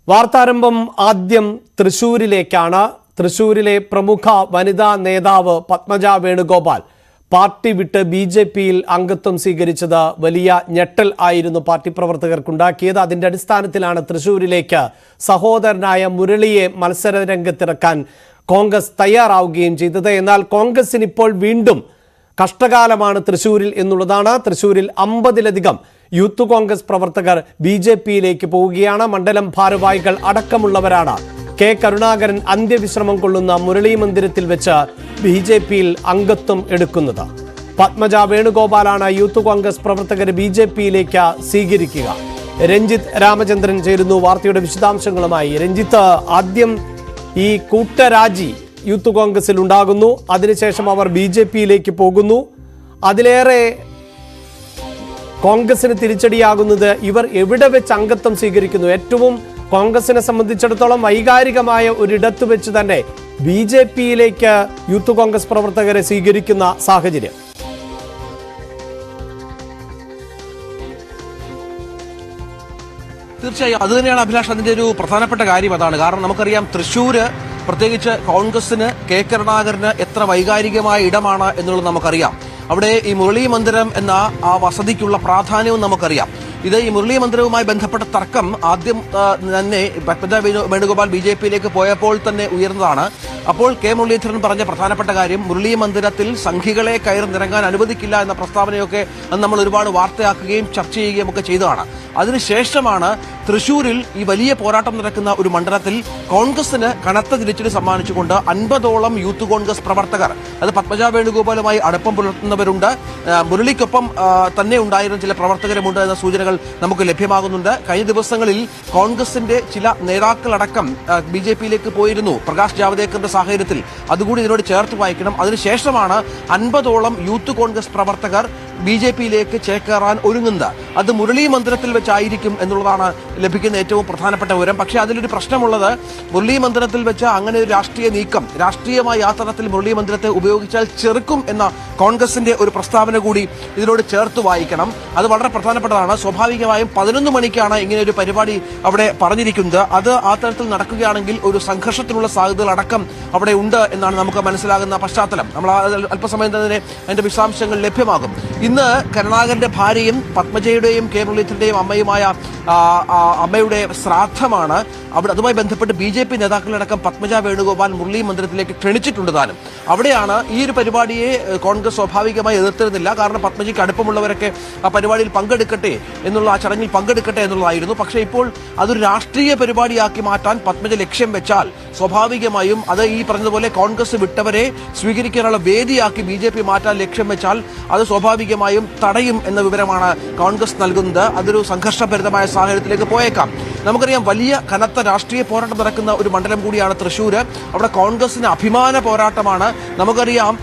വാർത്താരംഭം ആദ്യം തൃശൂരിലേക്കാണ്. തൃശൂരിലെ പ്രമുഖ വനിതാ നേതാവ് പത്മജ വേണുഗോപാൽ പാർട്ടി വിട്ട് ബിജെപിയിൽ അംഗത്വം സ്വീകരിച്ചത് വലിയ ഞെട്ടൽ ആയിരുന്നു പാർട്ടി പ്രവർത്തകർക്കുണ്ടാക്കിയത്. അതിന്റെ അടിസ്ഥാനത്തിലാണ് തൃശൂരിലേക്ക് സഹോദരനായ മുരളിയെ മത്സരരംഗത്തിറക്കാൻ കോൺഗ്രസ് തയ്യാറാവുകയും ചെയ്തത്. എന്നാൽ കോൺഗ്രസിന് ഇപ്പോൾ വീണ്ടും കഷ്ടകാലമാണ് തൃശൂരിൽ എന്നുള്ളതാണ്. തൃശൂരിൽ 50-ലധികം യൂത്ത് കോൺഗ്രസ് പ്രവർത്തകർ ബിജെപിയിലേക്ക് പോവുകയാണ്. മണ്ഡലം ഭാരവാഹികൾ അടക്കമുള്ളവരാണ് കെ കരുണാകരൻ അന്ത്യവിശ്രമം കൊള്ളുന്ന മുരളി മന്ദിരത്തിൽ വെച്ച് ബിജെപിയിൽ അംഗത്വം എടുക്കുന്നത്. പത്മജ വേണുഗോപാലാണ് യൂത്ത് കോൺഗ്രസ് പ്രവർത്തകർ ബിജെപിയിലേക്ക് സ്വീകരിക്കുക. രഞ്ജിത്ത് രാമചന്ദ്രൻ ചേരുന്നു വാർത്തയുടെ വിശദാംശങ്ങളുമായി. രഞ്ജിത്ത്, ആദ്യം ഈ കൂട്ടരാജി യൂത്ത് കോൺഗ്രസിൽ ഉണ്ടാകുന്നു, അതിനുശേഷം അവർ ബിജെപിയിലേക്ക് പോകുന്നു. അതിലേറെ കോൺഗ്രസിന് തിരിച്ചടിയാകുന്നത് ഇവർ എവിടെ വെച്ച് അംഗത്വം സ്വീകരിക്കുന്നു. ഏറ്റവും കോൺഗ്രസിനെ സംബന്ധിച്ചിടത്തോളം വൈകാരികമായ ഒരിടത്ത് വെച്ച് തന്നെ ബിജെപിയിലേക്ക് യൂത്ത് കോൺഗ്രസ് പ്രവർത്തകരെ സ്വീകരിക്കുന്ന സാഹചര്യം. തീർച്ചയായും അത് തന്നെയാണ് അഭിലാഷ്, അതിന്റെ ഒരു പ്രധാനപ്പെട്ട കാര്യം അതാണ്. കാരണം നമുക്കറിയാം തൃശ്ശൂര് പ്രത്യേകിച്ച് കോൺഗ്രസിന് കെ കരുണാകരന് എത്ര വൈകാരികമായ ഇടമാണ് എന്നുള്ളത് നമുക്കറിയാം. അവിടെ ഈ മുരളി മന്ദിരം എന്ന ആ വസതിക്കുള്ള പ്രാധാന്യവും നമുക്കറിയാം. ഇത് ഈ മുരളി മന്ദിരവുമായി ബന്ധപ്പെട്ട തർക്കം ആദ്യം തന്നെ പത്മജ വേണുഗോപാൽ ബിജെപിയിലേക്ക് പോയപ്പോൾ തന്നെ ഉയർന്നതാണ്. അപ്പോൾ കെ മുരളീധരൻ പറഞ്ഞ പ്രധാനപ്പെട്ട കാര്യം മുരളി മന്ദിരത്തിൽ സംഘികളെ കയറിനിറങ്ങാൻ അനുവദിക്കില്ല എന്ന പ്രസ്താവനയൊക്കെ നമ്മൾ ഒരുപാട് വാർത്തയാക്കുകയും ചർച്ച ചെയ്യുകയും ഒക്കെ ചെയ്തതാണ്. അതിനുശേഷമാണ് തൃശൂരിൽ ഈ വലിയ പോരാട്ടം നടക്കുന്ന ഒരു മണ്ഡലത്തിൽ കോൺഗ്രസിന് കനത്ത തിരിച്ചടി സമ്മാനിച്ചുകൊണ്ട് 50ഓളം യൂത്ത് കോൺഗ്രസ് പ്രവർത്തകർ, അത് പത്മജ വേണുഗോപാലുമായി അടുപ്പം പുലർത്തുന്നവരുണ്ട്, മുരളിക്കൊപ്പം തന്നെ ഉണ്ടായിരുന്ന ചില പ്രവർത്തകരുമുണ്ട് എന്ന സൂചനകൾ നമുക്ക് ലഭ്യമാകുന്നുണ്ട്. കഴിഞ്ഞ ദിവസങ്ങളിൽ കോൺഗ്രസിന്റെ ചില നേതാക്കളടക്കം ബിജെപിയിലേക്ക് പോയിരുന്നു. പ്രകാശ് ജാവദേക്കറിന്റെ സാഹചര്യത്തിൽ അതുകൂടി ഇതിനോട് ചേർത്ത് വായിക്കണം. അതിനുശേഷമാണ് 50ഓളം യൂത്ത് കോൺഗ്രസ് പ്രവർത്തകർ ബിജെപിയിലേക്ക് ചേക്കേറാൻ ഒരുങ്ങുന്നത്. അത് മുരളി മന്ദിരത്തിൽ വെച്ചായിരിക്കും എന്നുള്ളതാണ് ലഭിക്കുന്ന ഏറ്റവും പ്രധാനപ്പെട്ട വിവരം. പക്ഷേ അതിലൊരു പ്രശ്നമുള്ളത്, മുരളി മന്ദിരത്തിൽ വെച്ച് അങ്ങനെ ഒരു രാഷ്ട്രീയ നീക്കം, രാഷ്ട്രീയമായ യാത്രത്തിൽ മുരളി മന്ദിരത്തെ ഉപയോഗിച്ചാൽ ചെറുക്കും എന്ന കോൺഗ്രസിന്റെ ഒരു പ്രസ്താവന കൂടി ഇതിനോട് ചേർത്ത് വായിക്കണം. അത് വളരെ പ്രധാനപ്പെട്ടതാണ്. സ്വാഭാവികമായും 11 മണിക്കാണ് ഇങ്ങനെ ഒരു പരിപാടി അവിടെ പറഞ്ഞിരിക്കുന്നത്. അത് ആ തരത്തിൽ നടക്കുകയാണെങ്കിൽ ഒരു സംഘർഷത്തിനുള്ള സാധ്യതകൾ അടക്കം അവിടെ ഉണ്ട് എന്നാണ് നമുക്ക് മനസ്സിലാകുന്ന പശ്ചാത്തലം. നമ്മൾ അല്പസമയം തന്നെ അതിന്റെ വിശദാംശങ്ങൾ ലഭ്യമാകും. ഇന്ന് കരുണാകരന്റെ ഭാര്യയും പത്മജയുടെയും കെ മുരളീധരന്റെയും അമ്മയുടെ ശ്രാദ്ധമാണ്. അതുമായി ബന്ധപ്പെട്ട് ബിജെപി നേതാക്കളടക്കം പത്മജ വേണുഗോപാൽ മുരളി മന്ദിരത്തിലേക്ക് ക്ഷണിച്ചിട്ടുണ്ട് താനും. അവിടെയാണ് ഈ ഒരു പരിപാടിയെ കോൺഗ്രസ് സ്വാഭാവികമായി എതിർത്തിരുന്നില്ല. കാരണം പത്മജിക്ക് അടുപ്പമുള്ളവരൊക്കെ ആ പരിപാടിയിൽ പങ്കെടുക്കട്ടെ എന്നുള്ള, ആ ചടങ്ങിൽ പങ്കെടുക്കട്ടെ എന്നുള്ളതായിരുന്നു. പക്ഷേ ഇപ്പോൾ അതൊരു രാഷ്ട്രീയ പരിപാടിയാക്കി മാറ്റാൻ പത്മജ ലക്ഷ്യം വെച്ചാൽ സ്വാഭാവികമായും അത് ഈ പറഞ്ഞതുപോലെ കോൺഗ്രസ് വിട്ടവരെ സ്വീകരിക്കാനുള്ള വേദിയാക്കി ബിജെപി മാറ്റാൻ ലക്ഷ്യം വെച്ചാൽ അത് സ്വാഭാവികമായും തടയും എന്ന വിവരമാണ് കോൺഗ്രസ് നൽകുന്നത്. അതൊരു സംഘർഷഭരിതമായ സാഹചര്യത്തിലേക്ക് പോയേക്കാം. നമുക്കറിയാം വലിയ കനത്ത രാഷ്ട്രീയ പോരാട്ടം നടക്കുന്ന ഒരു മണ്ഡലം കൂടിയാണ് തൃശ്ശൂര്. അവിടെ കോൺഗ്രസിന് അഭിമാന പോരാട്ടമാണ്. നമുക്കറിയാം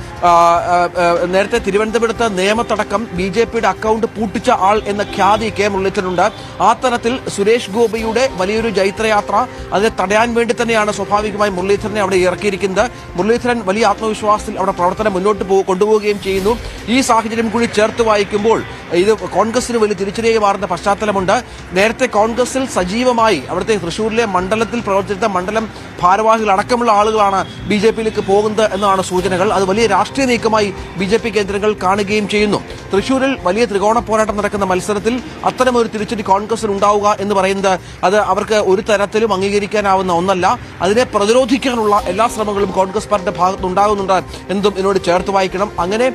നേരത്തെ തിരുവനന്തപുരത്ത് നേമത്തടക്കം ബിജെപിയുടെ അക്കൗണ്ട് പൂട്ടിച്ച ആൾ എന്ന ഖ്യാതി കെ മുരളീധരനുണ്ട്. ആ തരത്തിൽ സുരേഷ് ഗോപിയുടെ വലിയൊരു ജൈത്രയാത്ര, അതിനെ തടയാൻ വേണ്ടി തന്നെയാണ് സ്വാഭാവികമായി മുരളീധരനെ അവിടെ ഇറക്കിയിരിക്കുന്നത്. മുരളീധരൻ വലിയ ആത്മവിശ്വാസത്തിൽ അവിടെ പ്രവർത്തനം മുന്നോട്ട് കൊണ്ടുപോവുകയും ചെയ്യുന്നു. ഈ സാഹചര്യം കൂടി ചേർത്ത് വായിക്കുമ്പോൾ ഇത് കോൺഗ്രസിന് വലിയ തിരിച്ചടിയായി മാറുന്ന പശ്ചാത്തലമുണ്ട്. നേരത്തെ കോൺഗ്രസിൽ സജീവമായി അവിടുത്തെ തൃശ്ശൂരിലെ മണ്ഡലത്തിൽ പ്രവർത്തിച്ച മണ്ഡലം ഭാരവാഹികൾ അടക്കമുള്ള ആളുകളാണ് ബിജെപിയിലേക്ക് പോകുന്നത് എന്നാണ് സൂചനകൾ. അത് വലിയ രാഷ്ട്രീയ നീക്കമായി ബിജെപി കേന്ദ്രങ്ങൾ കാണുകയും ചെയ്യുന്നു. തൃശ്ശൂരിൽ വലിയ ത്രികോണ പോരാട്ടം നടക്കുന്ന മത്സരത്തിൽ അത്തരമൊരു തിരിച്ചടി കോൺഗ്രസിൽ ഉണ്ടാവുക എന്ന് പറയുന്നത് അത് അവർക്ക് ഒരു തരത്തിലും അംഗീകരിക്കാനാവുന്ന ഒന്നല്ല. അതിനെ പ്രതിരോധിക്കാനുള്ള എല്ലാ ശ്രമങ്ങളും കോൺഗ്രസ് പാർട്ടിയുടെ ഭാഗത്തുണ്ടാകുന്നുണ്ട് എന്നതും ഇതിനോട് ചേർത്ത് വായിക്കണം. അങ്ങനെ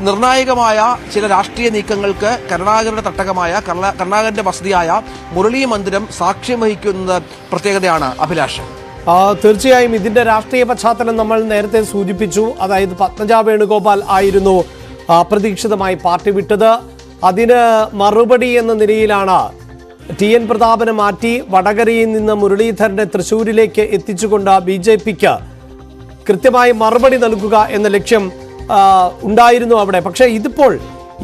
നിർണായകമായ ചില രാഷ്ട്രീയ നീക്കങ്ങൾക്ക് കരുണാകരന്റെ തട്ടകമായ കരുണാകരന്റെ വസതിയായ മുരളി മന്ദിരം സാക്ഷ്യം വഹിക്കുന്നത് പ്രത്യേകതയാണ് അഭിലാഷ്. തീർച്ചയായും ഇതിന്റെ രാഷ്ട്രീയ പശ്ചാത്തലം നമ്മൾ നേരത്തെ സൂചിപ്പിച്ചു. അതായത് പത്മജ വേണുഗോപാൽ ആയിരുന്നു അപ്രതീക്ഷിതമായി പാർട്ടി വിട്ടത്. അതിന് മറുപടി എന്ന നിലയിലാണ് TN പ്രതാപനെ മാറ്റി വടകരയിൽ നിന്ന് മുരളീധരനെ തൃശ്ശൂരിലേക്ക് എത്തിച്ചുകൊണ്ട് ബിജെപിക്ക് കൃത്യമായി മറുപടി നൽകുക എന്ന ലക്ഷ്യം ഉണ്ടായിരുന്നു അവിടെ. പക്ഷേ ഇതിപ്പോൾ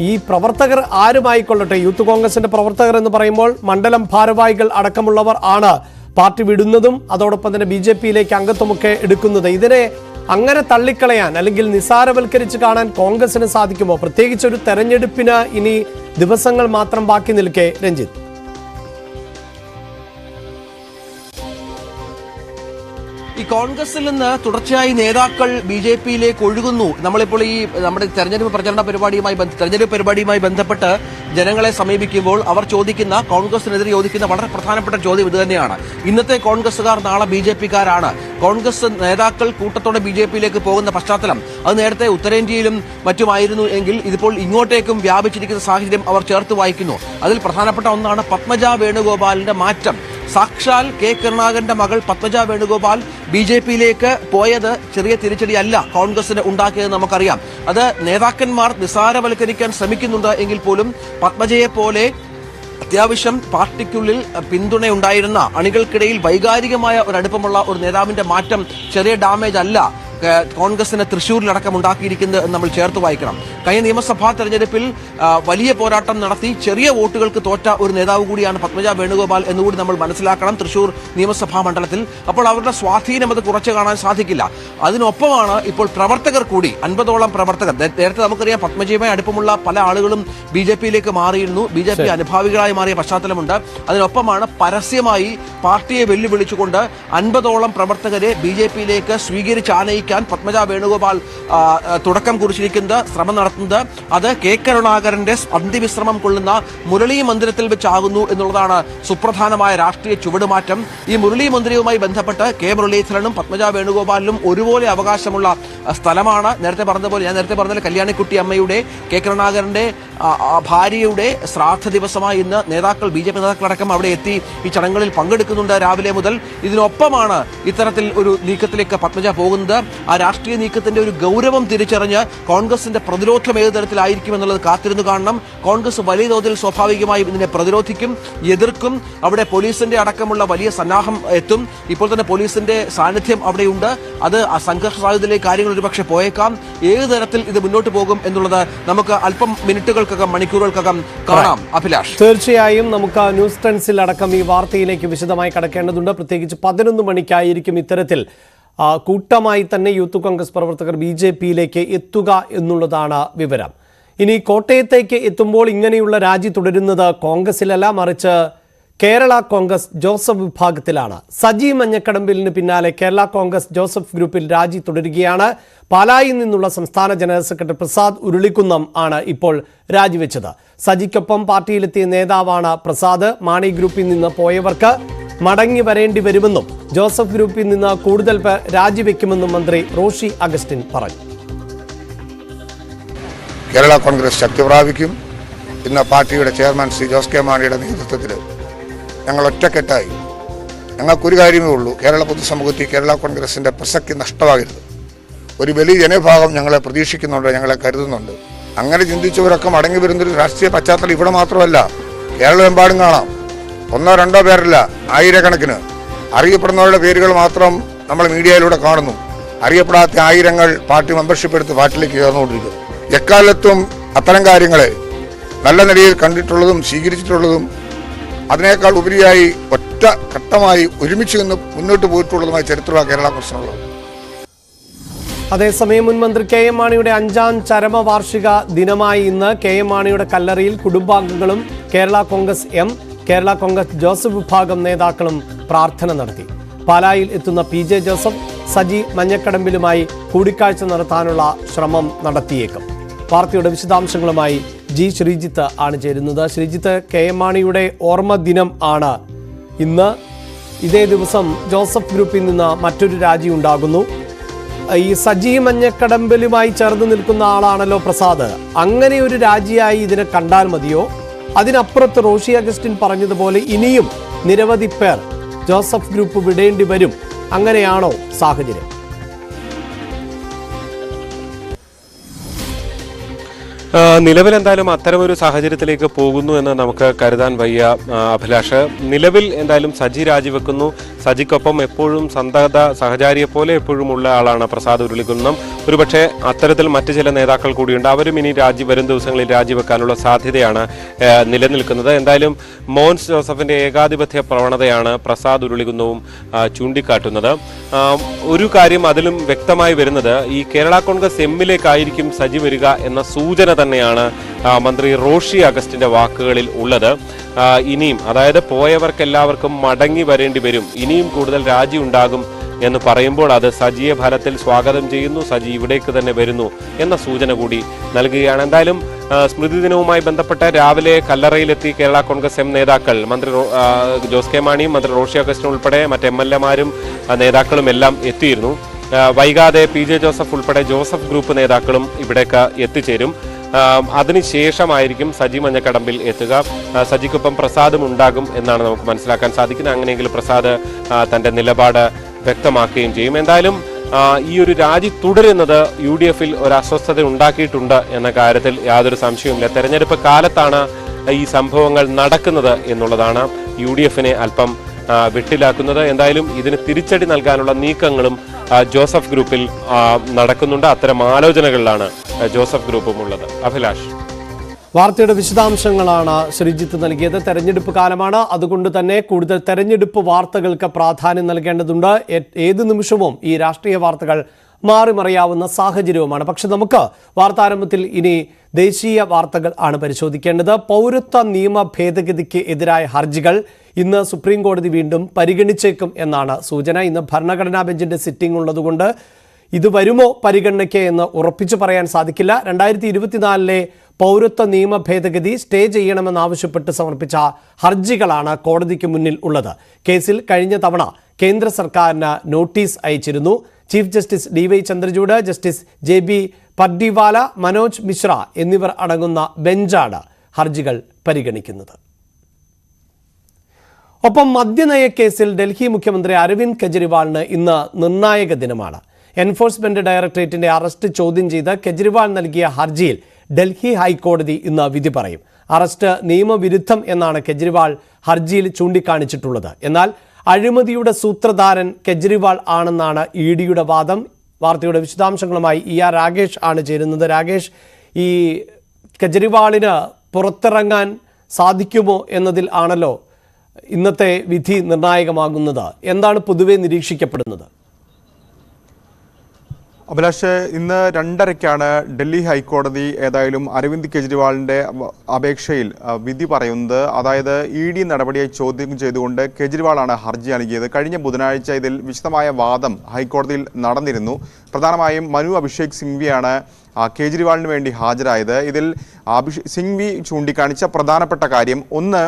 ഈ പ്രവർത്തകർ ആരുമായിക്കൊള്ളട്ടെ, യൂത്ത് കോൺഗ്രസിന്റെ പ്രവർത്തകർ എന്ന് പറയുമ്പോൾ മണ്ഡലം ഭാരവാഹികൾ അടക്കമുള്ളവർ ആണ് പാർട്ടി വിടുന്നതും അതോടൊപ്പം തന്നെ ബിജെപിയിലേക്ക് അംഗത്വമൊക്കെ എടുക്കുന്നത്. ഇതിനെ അങ്ങനെ തള്ളിക്കളയാൻ അല്ലെങ്കിൽ നിസാരവൽക്കരിച്ച് കാണാൻ കോൺഗ്രസിന് സാധിക്കുമോ? പ്രത്യേകിച്ച് ഒരു തെരഞ്ഞെടുപ്പിന് ഇനി ദിവസങ്ങൾ മാത്രം ബാക്കി നിൽക്കെ രഞ്ജിത്ത്. കോൺഗ്രസിൽ നിന്ന് തുടർച്ചയായി നേതാക്കൾ ബി.ജെ.പിയിലേക്ക് ഒഴുകുന്നു. നമ്മളിപ്പോൾ ഈ നമ്മുടെ തെരഞ്ഞെടുപ്പ് പരിപാടിയുമായി ബന്ധപ്പെട്ട് ജനങ്ങളെ സമീപിക്കുമ്പോൾ അവർ ചോദിക്കുന്ന, കോൺഗ്രസിനെതിരെ ചോദിക്കുന്ന വളരെ പ്രധാനപ്പെട്ട ചോദ്യം ഇത് തന്നെയാണ്. ഇന്നത്തെ കോൺഗ്രസുകാർ നാളെ ബി.ജെ.പിക്കാരാണ്. കോൺഗ്രസ് നേതാക്കൾ കൂട്ടത്തോടെ ബി.ജെ.പിയിലേക്ക് പോകുന്ന പശ്ചാത്തലം അത് നേരത്തെ ഉത്തരേന്ത്യയിലും മറ്റുമായിരുന്നു എങ്കിൽ ഇതിപ്പോൾ ഇങ്ങോട്ടേക്കും വ്യാപിച്ചിരിക്കുന്ന സാഹചര്യം അവർ ചേർത്ത് വായിക്കുന്നു. അതിൽ പ്രധാനപ്പെട്ട ഒന്നാണ് പത്മജ വേണുഗോപാലിന്റെ മാറ്റം. സാക്ഷാൽ കെ കരുണാകരന്റെ മകൾ പത്മജ വേണുഗോപാൽ ബി.ജെ.പിയിലേക്ക് പോയത് ചെറിയ തിരിച്ചടിയല്ല കോൺഗ്രസിന് ഉണ്ടാക്കിയത് നമുക്കറിയാം. അത് നേതാക്കന്മാർ നിസ്സാരവൽക്കരിക്കാൻ ശ്രമിക്കുന്നുണ്ട് എങ്കിൽ പോലും പത്മജയെ പോലെ അത്യാവശ്യം പാർട്ടിക്കുള്ളിൽ പിന്തുണയുണ്ടായിരുന്ന, അണികൾക്കിടയിൽ വൈകാരികമായ ഒരു അടുപ്പമുള്ള ഒരു നേതാവിന്റെ മാറ്റം ചെറിയ ഡാമേജ് അല്ല കോൺഗ്രസിന് തൃശ്ശൂരിലടക്കം ഉണ്ടാക്കിയിരിക്കുന്നത് എന്ന് നമ്മൾ ചേർത്ത് വായിക്കണം. കഴിഞ്ഞ നിയമസഭാ തെരഞ്ഞെടുപ്പിൽ വലിയ പോരാട്ടം നടത്തി ചെറിയ വോട്ടുകൾക്ക് തോറ്റ ഒരു നേതാവ് കൂടിയാണ് പത്മജ വേണുഗോപാൽ എന്നുകൂടി നമ്മൾ മനസ്സിലാക്കണം തൃശ്ശൂർ നിയമസഭാ മണ്ഡലത്തിൽ. അപ്പോൾ അവരുടെ സ്വാധീനം അത് കുറച്ച് കാണാൻ സാധിക്കില്ല. അതിനൊപ്പമാണ് ഇപ്പോൾ പ്രവർത്തകർ കൂടി, 50ഓളം പ്രവർത്തകർ. നേരത്തെ നമുക്കറിയാം പത്മജയുമായി അടുപ്പമുള്ള പല ആളുകളും ബി.ജെ.പിയിലേക്ക് മാറിയിരുന്നു, ബി.ജെ.പി അനുഭാവികളായി മാറിയ പശ്ചാത്തലമുണ്ട്. അതിനൊപ്പമാണ് പരസ്യമായി പാർട്ടിയെ വെല്ലുവിളിച്ചുകൊണ്ട് 50ഓളം പ്രവർത്തകരെ ബി.ജെ.പിയിലേക്ക് സ്വീകരിച്ചാനയിക്കാൻ പത്മജ വേണുഗോപാൽ തുടക്കം കുറിച്ചിരിക്കുന്നത്, ശ്രമം നടത്തുന്നത്. അത് കെ കരുണാകരന്റെ അന്ത്യവിശ്രമം കൊള്ളുന്ന മുരളി മന്ദിരത്തിൽ വെച്ചാകുന്നു എന്നുള്ളതാണ് സുപ്രധാനമായ രാഷ്ട്രീയ ചുവടുമാറ്റം. ഈ മുരളി മന്ദിരവുമായി ബന്ധപ്പെട്ട് കെ മുരളീധരനും പത്മജ വേണുഗോപാലിനും ഒരുപോലെ അവകാശമുള്ള സ്ഥലമാണ്. ഞാൻ നേരത്തെ പറഞ്ഞ കല്യാണിക്കുട്ടി അമ്മയുടെ, കെ കരുണാകരന്റെ ഭാര്യയുടെ ശ്രാദ്ധ ദിവസമായി ഇന്ന് ബി.ജെ.പി നേതാക്കളടക്കം അവിടെ എത്തി ഈ ചടങ്ങുകളിൽ പങ്കെടുക്കുന്നുണ്ട് രാവിലെ മുതൽ. ഇതിനൊപ്പമാണ് ഇത്തരത്തിൽ ഒരു നീക്കത്തിലേക്ക് പത്മജ പോകുന്നത്. ആ രാഷ്ട്രീയ നീക്കത്തിന്റെ ഒരു ഗൗരവം തിരിച്ചറിഞ്ഞ് കോൺഗ്രസിന്റെ പ്രതിരോധം ഏത് തരത്തിലായിരിക്കും എന്നുള്ളത് കാത്തിരുന്നു കാണണം. കോൺഗ്രസ് വലിയ തോതിൽ സ്വാഭാവികമായും ഇതിനെ പ്രതിരോധിക്കും, എതിർക്കും. അവിടെ പോലീസിന്റെ അടക്കമുള്ള വലിയ സന്നാഹം എത്തും. ഇപ്പോൾ തന്നെ പോലീസിന്റെ സാന്നിധ്യം അവിടെയുണ്ട്. അത് ആ സംഘർഷ സാധ്യതയിലേക്ക് കാര്യങ്ങൾ ഒരുപക്ഷെ പോയേക്കാം. ഏത് തരത്തിൽ ഇത് മുന്നോട്ട് പോകും എന്നുള്ളത് നമുക്ക് അല്പം മിനിറ്റുകൾക്കകം, മണിക്കൂറുകൾക്കകം കാണാം. അഭിലാഷ്, തീർച്ചയായും നമുക്ക് ന്യൂസ് ടെൻസിൽ അടക്കം ഈ വാർത്തയിലേക്ക് വിശദമായി കടക്കേണ്ടതുണ്ട്. പ്രത്യേകിച്ച് 11 മണിക്കായിരിക്കും ഇത്തരത്തിൽ കൂട്ടമായി തന്നെ യൂത്ത് കോൺഗ്രസ് പ്രവർത്തകർ ബി.ജെ.പിയിലേക്ക് എത്തുക എന്നുള്ളതാണ് വിവരം. ഇനി കോട്ടയത്തേക്ക് എത്തുമ്പോൾ ഇങ്ങനെയുള്ള രാജി തുടരുന്നത് കോൺഗ്രസിലല്ല, മറിച്ച് കേരള കോൺഗ്രസ് ജോസഫ് വിഭാഗത്തിലാണ്. സജി മഞ്ഞക്കടമ്പിലിന് പിന്നാലെ കേരള കോൺഗ്രസ് ജോസഫ് ഗ്രൂപ്പിൽ രാജി തുടരുകയാണ്. പാലായിൽ നിന്നുള്ള സംസ്ഥാന ജനറൽ സെക്രട്ടറി പ്രസാദ് ഉരുളിക്കുന്നം ആണ് ഇപ്പോൾ രാജിവെച്ചത്. സജിക്കൊപ്പം പാർട്ടിയിലെത്തിയ നേതാവാണ് പ്രസാദ്. മാണി ഗ്രൂപ്പിൽ നിന്ന് പോയവർക്ക് മടങ്ങി വരേണ്ടി വരുമെന്നും ജോസഫ് ഗ്രൂപ്പിൽ നിന്ന് കൂടുതൽ പേർ രാജിവെക്കുമെന്നും മന്ത്രി റോഷി അഗസ്റ്റിൻ പറഞ്ഞു. കേരള കോൺഗ്രസ് ശക്തി പ്രാപിക്കും. ഇന്ന് പാർട്ടിയുടെ ചെയർമാൻ ശ്രീ ജോസ് കെ മാണിയുടെ നേതൃത്വത്തിൽ ഞങ്ങൾ ഒറ്റക്കെട്ടായി. ഞങ്ങൾക്കൊരു കാര്യമേ ഉള്ളൂ, കേരള പൊതുസമൂഹത്തിൽ കേരള കോൺഗ്രസിൻ്റെ പ്രസക്തി നഷ്ടമാകരുത്. ഒരു വലിയ ജനവിഭാഗം ഞങ്ങളെ പ്രതീക്ഷിക്കുന്നുണ്ട്, ഞങ്ങളെ കരുതുന്നുണ്ട്. അങ്ങനെ ചിന്തിച്ചവരൊക്കെ മടങ്ങി വരുന്നൊരു രാഷ്ട്രീയ പശ്ചാത്തലം ഇവിടെ മാത്രമല്ല, കേരളമെമ്പാടും കാണാം. 1-2 പേരല്ല, ആയിരക്കണക്കിന് അറിയപ്പെടുന്നവരുടെ പേരുകൾ മാത്രം നമ്മൾ മീഡിയയിലൂടെ കാണുന്നു. അറിയപ്പെടാത്ത ആയിരങ്ങൾ പാർട്ടി മെമ്പർഷിപ്പ് എടുത്ത് പാർട്ടിയിലേക്ക് ചേർന്നുകൊണ്ടിരിക്കുന്നു. എക്കാലത്തും അത്തരം കാര്യങ്ങളെ നല്ല നിലയിൽ കണ്ടിട്ടുള്ളതും സ്വീകരിച്ചിട്ടുള്ളതും അതിനേക്കാൾ ഉപരിയായി ഒറ്റ ഘട്ടമായി ഒരുമിച്ച് നിന്ന് മുന്നോട്ട് പോയിട്ടുള്ളതുമായ ചരിത്രമാണ് കേരള കോൺഗ്രസിനുള്ളത്. അതേസമയം മുൻ മന്ത്രി കെ എം മാണിയുടെ 5ാം ചരമവാർഷിക ദിനമായി ഇന്ന് കെ എം മാണിയുടെ കല്ലറയിൽ കുടുംബാംഗങ്ങളും കേരള കോൺഗ്രസ് കേരള കോൺഗ്രസ് ജോസഫ് വിഭാഗം നേതാക്കളും പ്രാർത്ഥന നടത്തി. പാലായിൽ എത്തുന്ന പി.ജെ. ജോസഫ് സജി മഞ്ഞക്കടമ്പിലുമായി കൂടിക്കാഴ്ച നടത്താനുള്ള ശ്രമം നടത്തിയേക്കും. വാർത്തയുടെ വിശദാംശങ്ങളുമായി ജി ശ്രീജിത്ത് ആണ് ചേരുന്നത്. ശ്രീജിത്ത്, കെ എം മാണിയുടെ ഓർമ്മ ദിനം ആണ് ഇന്ന്. ഇതേ ദിവസം ജോസഫ് ഗ്രൂപ്പിൽ നിന്ന് മറ്റൊരു രാജി ഉണ്ടാകുന്നു. ഈ സജി മഞ്ഞക്കടമ്പിലുമായി ചേർന്ന് നിൽക്കുന്ന ആളാണല്ലോ പ്രസാദ്. അങ്ങനെ ഒരു രാജിയായി ഇതിനെ കണ്ടാൽ മതിയോ? അതിനപ്പുറത്ത് റോഷി അഗസ്റ്റിൻ പറഞ്ഞതുപോലെ ഇനിയും നിരവധി പേർ ജോസഫ് ഗ്രൂപ്പ് വിടേണ്ടി വരും. അങ്ങനെയാണോ സാഹചര്യം? നിലവിൽ എന്തായാലും അത്തരമൊരു സാഹചര്യത്തിലേക്ക് പോകുന്നു എന്ന് നമുക്ക് കരുതാൻ വയ്യ അഭിലാഷ്. നിലവിൽ എന്തായാലും സജി രാജിവെക്കുന്നു. സജിക്കൊപ്പം എപ്പോഴും സന്തത സഹചാരിയെ പോലെ എപ്പോഴും ഉള്ള ആളാണ് പ്രസാദ് ഉരുളിക്കുന്നം. ഒരുപക്ഷെ അത്തരത്തിൽ മറ്റു ചില നേതാക്കൾ കൂടിയുണ്ട്. അവരും ഇനി വരും ദിവസങ്ങളിൽ രാജിവെക്കാനുള്ള സാധ്യതയാണ് നിലനിൽക്കുന്നത്. എന്തായാലും മോൻസ് ജോസഫിന്റെ ഏകാധിപത്യ പ്രവണതയാണ് പ്രസാദ് ഉരുളിക്കുന്നവും ചൂണ്ടിക്കാട്ടുന്നത്. ഒരു കാര്യം അതിലും വ്യക്തമായി വരുന്നത് ഈ കേരള കോൺഗ്രസ് എമ്മിലേക്കായിരിക്കും സജി വരിക എന്ന സൂചന തന്നെയാണ് മന്ത്രി റോഷി അഗസ്റ്റിന്റെ വാക്കുകളിൽ ഉള്ളത്. ഇനിയും, അതായത് പോയവർക്കെല്ലാവർക്കും മടങ്ങി വരേണ്ടി വരും, ഇനിയും കൂടുതൽ രാജി ഉണ്ടാകും എന്ന് പറയുമ്പോൾ അത് സജിയെ ഫലത്തിൽ സ്വാഗതം ചെയ്യുന്നു, സജി ഇവിടേക്ക് തന്നെ വരുന്നു എന്ന സൂചന കൂടി നൽകുകയാണ്. എന്തായാലും സ്മൃതി ദിനവുമായി ബന്ധപ്പെട്ട് രാവിലെ കല്ലറയിലെത്തി കേരള കോൺഗ്രസ് എം നേതാക്കൾ, മന്ത്രി ജോസ് കെ മാണിയും മന്ത്രി റോഷി അഗസ്റ്റിനും ഉൾപ്പെടെ മറ്റ് MLA-മാരും നേതാക്കളും എല്ലാം എത്തിയിരുന്നു. വൈകാതെ PJ ജോസഫ് ഉൾപ്പെടെ ജോസഫ് ഗ്രൂപ്പ് നേതാക്കളും ഇവിടേക്ക് എത്തിച്ചേരും. അതിനുശേഷമായിരിക്കും സജി മഞ്ഞക്കടമ്പിൽ എത്തുക. സജിക്കൊപ്പം പ്രസാദും ഉണ്ടാകും എന്നാണ് നമുക്ക് മനസ്സിലാക്കാൻ സാധിക്കുന്നത്. അങ്ങനെയെങ്കിൽ പ്രസാദ് തന്റെ നിലപാട് വ്യക്തമാക്കുകയും ചെയ്യും. എന്തായാലും ഈ ഒരു രാജി തുടരുന്നത് UDF-ൽ ഒരു അസ്വസ്ഥത ഉണ്ടാക്കിയിട്ടുണ്ട് എന്ന കാര്യത്തിൽ യാതൊരു സംശയവുമില്ല. തെരഞ്ഞെടുപ്പ് കാലത്താണ് ഈ സംഭവങ്ങൾ നടക്കുന്നത് എന്നുള്ളതാണ് UDF-നെ അല്പം വെട്ടിലാക്കുന്നത്. എന്തായാലും ഇതിന് തിരിച്ചടി നൽകാനുള്ള നീക്കങ്ങളും ജോസഫ് ഗ്രൂപ്പിൽ നടക്കുന്നുണ്ട്. അത്തരം ആലോചനകളിലാണ് ജോസഫ് ഗ്രൂപ്പും ഉള്ളത്. അഭിലാഷ്, വാർത്തയുടെ വിശദാംശങ്ങളാണ് ശ്രീജിത്ത് നൽകിയത്. തെരഞ്ഞെടുപ്പ് കാലമാണ്, അതുകൊണ്ട് തന്നെ കൂടുതൽ തെരഞ്ഞെടുപ്പ് വാർത്തകൾക്ക് പ്രാധാന്യം നൽകേണ്ടതുണ്ട്. ഏത് നിമിഷവും ഈ രാഷ്ട്രീയ വാർത്തകൾ മാറിമറിയാവുന്ന സാഹചര്യവുമാണ്. പക്ഷെ നമുക്ക് വാർത്താരംഭത്തിൽ ഇനി ദേശീയ വാർത്തകൾ ആണ് പരിശോധിക്കേണ്ടത്. പൗരത്വ നിയമ ഭേദഗതിക്ക് എതിരായ ഹർജികൾ ഇന്ന് സുപ്രീം കോടതി വീണ്ടും പരിഗണിച്ചേക്കും എന്നാണ് സൂചന. ഇന്ന് ഭരണഘടനാ ബെഞ്ചിന്റെ സിറ്റിംഗ് ഉള്ളതുകൊണ്ട് ഇത് വരുമോ പരിഗണനയ്ക്ക് എന്ന് ഉറപ്പിച്ചു പറയാൻ സാധിക്കില്ല. 2024 പൗരത്വ നിയമ ഭേദഗതി സ്റ്റേ ചെയ്യണമെന്നാവശ്യപ്പെട്ട് സമർപ്പിച്ച ഹർജികളാണ് കോടതിക്ക് മുന്നിൽ ഉള്ളത്. കേസിൽ കഴിഞ്ഞ തവണ കേന്ദ്ര സർക്കാരിന് നോട്ടീസ് അയച്ചിരുന്നു. Chief justice DY Chandrachud, justice JB Pardiwala, Manoj Mishra എന്നിവർ അടങ്ങുന്ന ബെഞ്ചാണ് ഹർജികൾ പരിഗണിക്കുന്നത്. ഒപ്പം മദ്യനയ കേസിൽ ഡൽഹി മുഖ്യമന്ത്രി അരവിന്ദ് കെജ്രിവാളിന് ഇന്ന് നിർണായക ദിനമാണ്. എൻഫോഴ്സ്മെന്റ് ഡയറക്ടറേറ്റിന്റെ അറസ്റ്റ് ചോദ്യം ചെയ്ത് കെജ്രിവാൾ നൽകിയ ഹർജിയിൽ ഡൽഹി ഹൈക്കോടതി ഇന്ന് വിധി പറയും. അറസ്റ്റ് നിയമവിരുദ്ധം എന്നാണ് കെജ്രിവാൾ ഹർജിയിൽ ചൂണ്ടിക്കാണിച്ചിട്ടുള്ളത്. എന്നാൽ അഴിമതിയുടെ സൂത്രധാരൻ കെജ്രിവാൾ ആണെന്നാണ് EDയുടെ വാദം. വാർത്തയുടെ വിശദാംശങ്ങളുമായി ER രാകേഷ് ആണ് ചേരുന്നത്. രാകേഷ്, ഈ കെജ്രിവാളിന് പുറത്തിറങ്ങാൻ സാധിക്കുമോ എന്നതിൽ ആണല്ലോ ഇന്നത്തെ വിധി നിർണായകമാകുന്നത്. എന്താണ് പൊതുവെ നിരീക്ഷിക്കപ്പെടുന്നത്? അഭിലാഷ്, ഇന്ന് 2:30-ക്കാണ് ഡൽഹി ഹൈക്കോടതി ഏതായാലും അരവിന്ദ് കെജ്രിവാളിന്റെ അപേക്ഷയിൽ വിധി പറയുന്നത്. അതായത് ED നടപടിയെ ചോദ്യം ചെയ്തുകൊണ്ട് കെജ്രിവാളാണ് ഹർജി നൽകിയത്. കഴിഞ്ഞ ബുധനാഴ്ച ഇതിൽ വിശദമായ വാദം ഹൈക്കോടതിയിൽ നടന്നിരുന്നു. പ്രധാനമായും മനു അഭിഷേക് സിംഗ്വിയാണ് കേജ്രിവാളിന് വേണ്ടി ഹാജരായത്. ഇതിൽ സിംഗ്വി ചൂണ്ടിക്കാണിച്ച പ്രധാനപ്പെട്ട കാര്യം, ഒന്ന്,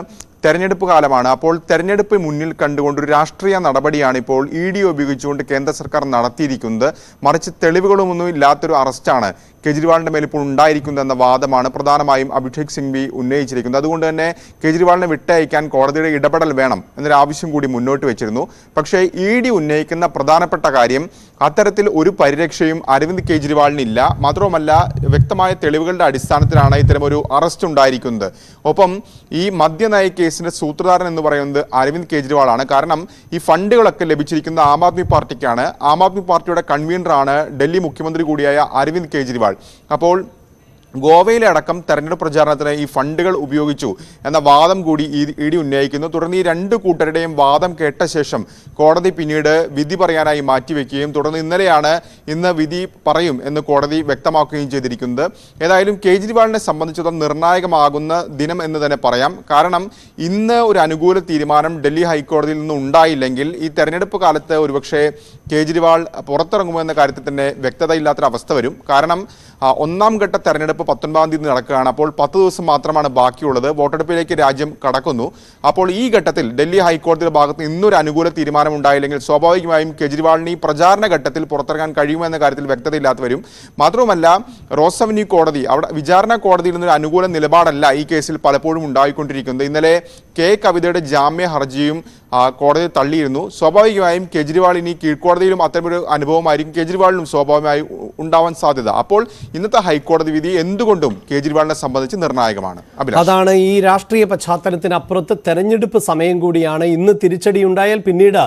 തെരഞ്ഞെടുപ്പ് കാലമാണ്. അപ്പോൾ തെരഞ്ഞെടുപ്പ് മുന്നിൽ കണ്ടുകൊണ്ടൊരു രാഷ്ട്രീയ നടപടിയാണ് ഇപ്പോൾ ED ഉപയോഗിച്ചുകൊണ്ട് കേന്ദ്ര സർക്കാർ നടത്തിയിരിക്കുന്നത്. മറിച്ച് തെളിവുകളൊന്നും ഇല്ലാത്തൊരു അറസ്റ്റാണ് കെജ്രിവാളിന്റെ മേൽ ഇപ്പോൾ ഉണ്ടായിരിക്കുന്നതെന്ന വാദമാണ് പ്രധാനമായും അഭിഷേക് സിംഗ്വി ഉന്നയിച്ചിരിക്കുന്നത്. അതുകൊണ്ട് തന്നെ കെജ്രിവാളിനെ വിട്ടയക്കാൻ കോടതിയുടെ ഇടപെടൽ വേണം എന്നൊരു ആവശ്യം കൂടി മുന്നോട്ട് വെച്ചിരുന്നു. പക്ഷേ ED ഉന്നയിക്കുന്ന പ്രധാനപ്പെട്ട കാര്യം, അത്തരത്തിൽ ഒരു പരിരക്ഷയും അരവിന്ദ് കെജ്രിവാളിനില്ല. മാത്രവുമല്ല, വ്യക്തമായ തെളിവുകളുടെ അടിസ്ഥാനത്തിലാണ് ഇത്തരമൊരു അറസ്റ്റ് ഉണ്ടായിരിക്കുന്നത്. ഒപ്പം ഈ മദ്യനയ കേസിന്റെ സൂത്രധാരൻ എന്ന് പറയുന്നത് അരവിന്ദ് കെജ്രിവാളാണ്. കാരണം ഈ ഫണ്ടുകളൊക്കെ ലഭിച്ചിരിക്കുന്നത് ആം ആദ്മി പാർട്ടിക്കാണ്. ആം ആദ്മി പാർട്ടിയുടെ കൺവീനറാണ് ഡൽഹി മുഖ്യമന്ത്രി കൂടിയായ അരവിന്ദ് കെജ്രിവാൾ. അപ്പോൾ ഗോവയിലെ അടക്കം തെരഞ്ഞെടുപ്പ് പ്രചാരണത്തിന് ഈ ഫണ്ടുകൾ ഉപയോഗിച്ചു എന്ന വാദം കൂടി ED ഉന്നയിക്കുന്നു. തുടർന്ന് ഈ രണ്ട് കൂട്ടരുടെയും വാദം കേട്ട ശേഷം കോടതി പിന്നീട് വിധി പറയാനായി മാറ്റിവെക്കുകയും തുടർന്ന് ഇന്ന് വിധി പറയും എന്ന് കോടതി വ്യക്തമാക്കുകയും ചെയ്തിരിക്കുന്നത്. ഏതായാലും കേജ്രിവാളിനെ സംബന്ധിച്ചിടത്തോളം നിർണായകമാകുന്ന ദിനം എന്ന് തന്നെ പറയാം. കാരണം ഇന്ന് ഒരു അനുകൂല തീരുമാനം ഡൽഹി ഹൈക്കോടതിയിൽ നിന്ന് ഉണ്ടായില്ലെങ്കിൽ ഈ തെരഞ്ഞെടുപ്പ് കാലത്ത് ഒരുപക്ഷെ കേജ്രിവാൾ പുറത്തിറങ്ങുമോ എന്ന കാര്യത്തിൽ തന്നെ വ്യക്തതയില്ലാത്തൊരവസ്ഥ വരും. കാരണം ഒന്നാം ഘട്ട തെരഞ്ഞെടുപ്പ് 19-ാം തീയതി നടക്കുകയാണ്. അപ്പോൾ 10 ദിവസം മാത്രമാണ് ബാക്കിയുള്ളത്. വോട്ടെടുപ്പിലേക്ക് രാജ്യം കടക്കുന്നു. അപ്പോൾ ഈ ഘട്ടത്തിൽ ഡൽഹി ഹൈക്കോടതിയുടെ ഭാഗത്ത് ഇന്നൊരു അനുകൂല തീരുമാനം ഉണ്ടായില്ലെങ്കിൽ സ്വാഭാവികമായും കെജ്രിവാളിന് ഈ പ്രചാരണ ഘട്ടത്തിൽ പുറത്തിറങ്ങാൻ കഴിയുമോ എന്ന കാര്യത്തിൽ വ്യക്തതയില്ലാത്ത വരും. മാത്രവുമല്ല, റോസ് അവന്യൂ കോടതി, അവിടെ വിചാരണ കോടതിയിൽ നിന്നൊരു അനുകൂല നിലപാടല്ല ഈ കേസിൽ പലപ്പോഴും ഉണ്ടായിക്കൊണ്ടിരിക്കുന്നത്. ഇന്നലെ K കവിതയുടെ ജാമ്യ ഹർജിയും കോടതി തള്ളിയിരുന്നു. സ്വാഭാവികമായും കെജ്രിവാൾ ഇനി കീഴ്ക്കോടതിയിലും അത്തരമൊരു അനുഭവമായിരിക്കും കെജ്രിവാളിനും സ്വാഭാവികമായി ഉണ്ടാവാൻ സാധ്യത. അപ്പോൾ ഇന്നത്തെ ഹൈക്കോടതി വിധി എന്തുകൊണ്ടും കേജ്രിവാളിനെ സംബന്ധിച്ച് നിർണായകമാണ്. അതാണ് ഈ രാഷ്ട്രീയ പശ്ചാത്തലത്തിനപ്പുറത്ത് തെരഞ്ഞെടുപ്പ് സമയം കൂടിയാണ്. ഇന്ന് തിരിച്ചടി ഉണ്ടായാൽ പിന്നീട്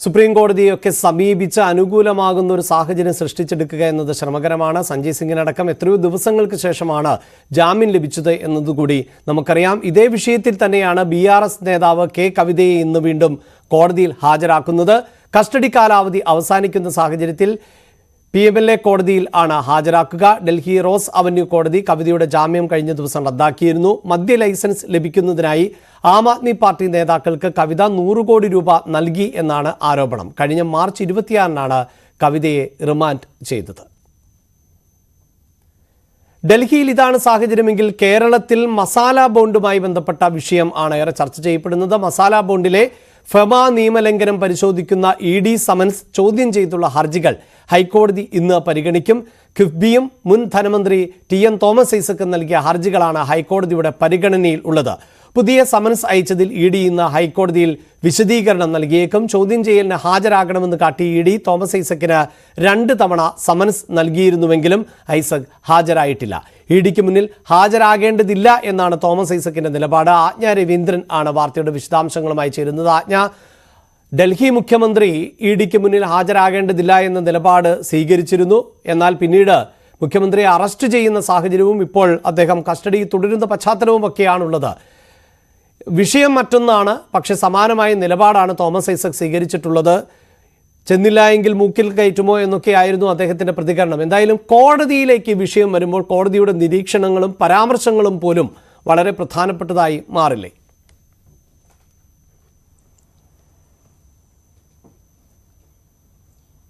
സുപ്രീം കോടതിയൊക്കെ സമീപിച്ച് അനുകൂലമാകുന്ന ഒരു സാഹചര്യം സൃഷ്ടിച്ചെടുക്കുക എന്നത് ശ്രമകരമാണ്. സഞ്ജയ് സിംഗിനടക്കം എത്രയോ ദിവസങ്ങൾക്ക് ശേഷമാണ് ജാമ്യം ലഭിച്ചത് എന്നതുകൂടി നമുക്കറിയാം. ഇതേ വിഷയത്തിൽ തന്നെയാണ് BRS നേതാവ് K കവിതയെ ഇന്ന് വീണ്ടും കോടതിയിൽ ഹാജരാക്കുന്നത്. കസ്റ്റഡി കാലാവധി അവസാനിക്കുന്ന സാഹചര്യത്തിൽ PMLA കോടതിയിൽ ആണ് ഹാജരാക്കുക. ഡൽഹി റോസ് അവന്യൂ കോടതി കവിതയുടെ ജാമ്യം കഴിഞ്ഞ ദിവസം റദ്ദാക്കിയിരുന്നു. മദ്യ ലൈസൻസ് ലഭിക്കുന്നതിനായി ആം ആദ്മി പാർട്ടി നേതാക്കൾക്ക് കവിത 100 കോടി രൂപ നൽകി എന്നാണ് ആരോപണം. കഴിഞ്ഞ മാർച്ച് 26-നാണ് കവിതയെ റിമാൻഡ് ചെയ്തത്. ഡൽഹിയിൽ ഇതാണ് സാഹചര്യമെങ്കിൽ കേരളത്തിൽ മസാല ബോണ്ടുമായി ബന്ധപ്പെട്ട വിഷയം ആണ് ഏറെ ചർച്ച ചെയ്യപ്പെടുന്നത്. മസാല ബോണ്ടിലെ ഫെമ നിയമലംഘനം പരിശോധിക്കുന്ന ED സമൻസ് ചോദ്യം ചെയ്തുള്ള ഹർജികൾ ഹൈക്കോടതി ഇന്ന് പരിഗണിക്കും. കിഫ്ബിയും മുൻ ധനമന്ത്രി TN തോമസ് ഐസക് നൽകിയ ഹർജികളാണ് ഹൈക്കോടതിയുടെ പരിഗണനയിൽ ഉള്ളത്. പുതിയ സമൻസ് അയച്ചതിൽ ED ഇന്ന് ഹൈക്കോടതിയിൽ വിശദീകരണം നൽകിയേക്കും. ചോദ്യം ചെയ്യലിന് ഹാജരാകണമെന്ന് കാട്ടി ED തോമസ് ഐസക്കിന് 2 തവണ സമൻസ് നൽകിയിരുന്നുവെങ്കിലും ഐസക് ഹാജരായിട്ടില്ല. EDക്ക് മുന്നിൽ ഹാജരാകേണ്ടതില്ല എന്നാണ് തോമസ് ഐസക്കിന്റെ നിലപാട്. ആജ്ഞ രവീന്ദ്രൻ ആണ് വാർത്തയുടെ വിശദാംശങ്ങളുമായി ചേരുന്നത്. ആജ്ഞ, ഡൽഹി മുഖ്യമന്ത്രി EDക്ക് മുന്നിൽ ഹാജരാകേണ്ടതില്ല എന്ന നിലപാട് സ്വീകരിച്ചിരുന്നു. എന്നാൽ പിന്നീട് മുഖ്യമന്ത്രിയെ അറസ്റ്റ് ചെയ്യുന്ന സാഹചര്യവും ഇപ്പോൾ അദ്ദേഹം കസ്റ്റഡിയിൽ തുടരുന്ന പശ്ചാത്തലവും ഒക്കെയാണുള്ളത്. വിഷയം മറ്റൊന്നാണ്, പക്ഷെ സമാനമായ നിലപാടാണ് തോമസ് ഐസക് സ്വീകരിച്ചിട്ടുള്ളത്. ചെന്നില്ല എങ്കിൽ മൂക്കിൽ കയറ്റുമോ എന്നൊക്കെയായിരുന്നു അദ്ദേഹത്തിൻ്റെ പ്രതികരണം. എന്തായാലും കോടതിയിലേക്ക് വിഷയം വരുമ്പോൾ കോടതിയുടെ നിരീക്ഷണങ്ങളും പരാമർശങ്ങളും പോലും വളരെ പ്രധാനപ്പെട്ടതായി മാറില്ലേ?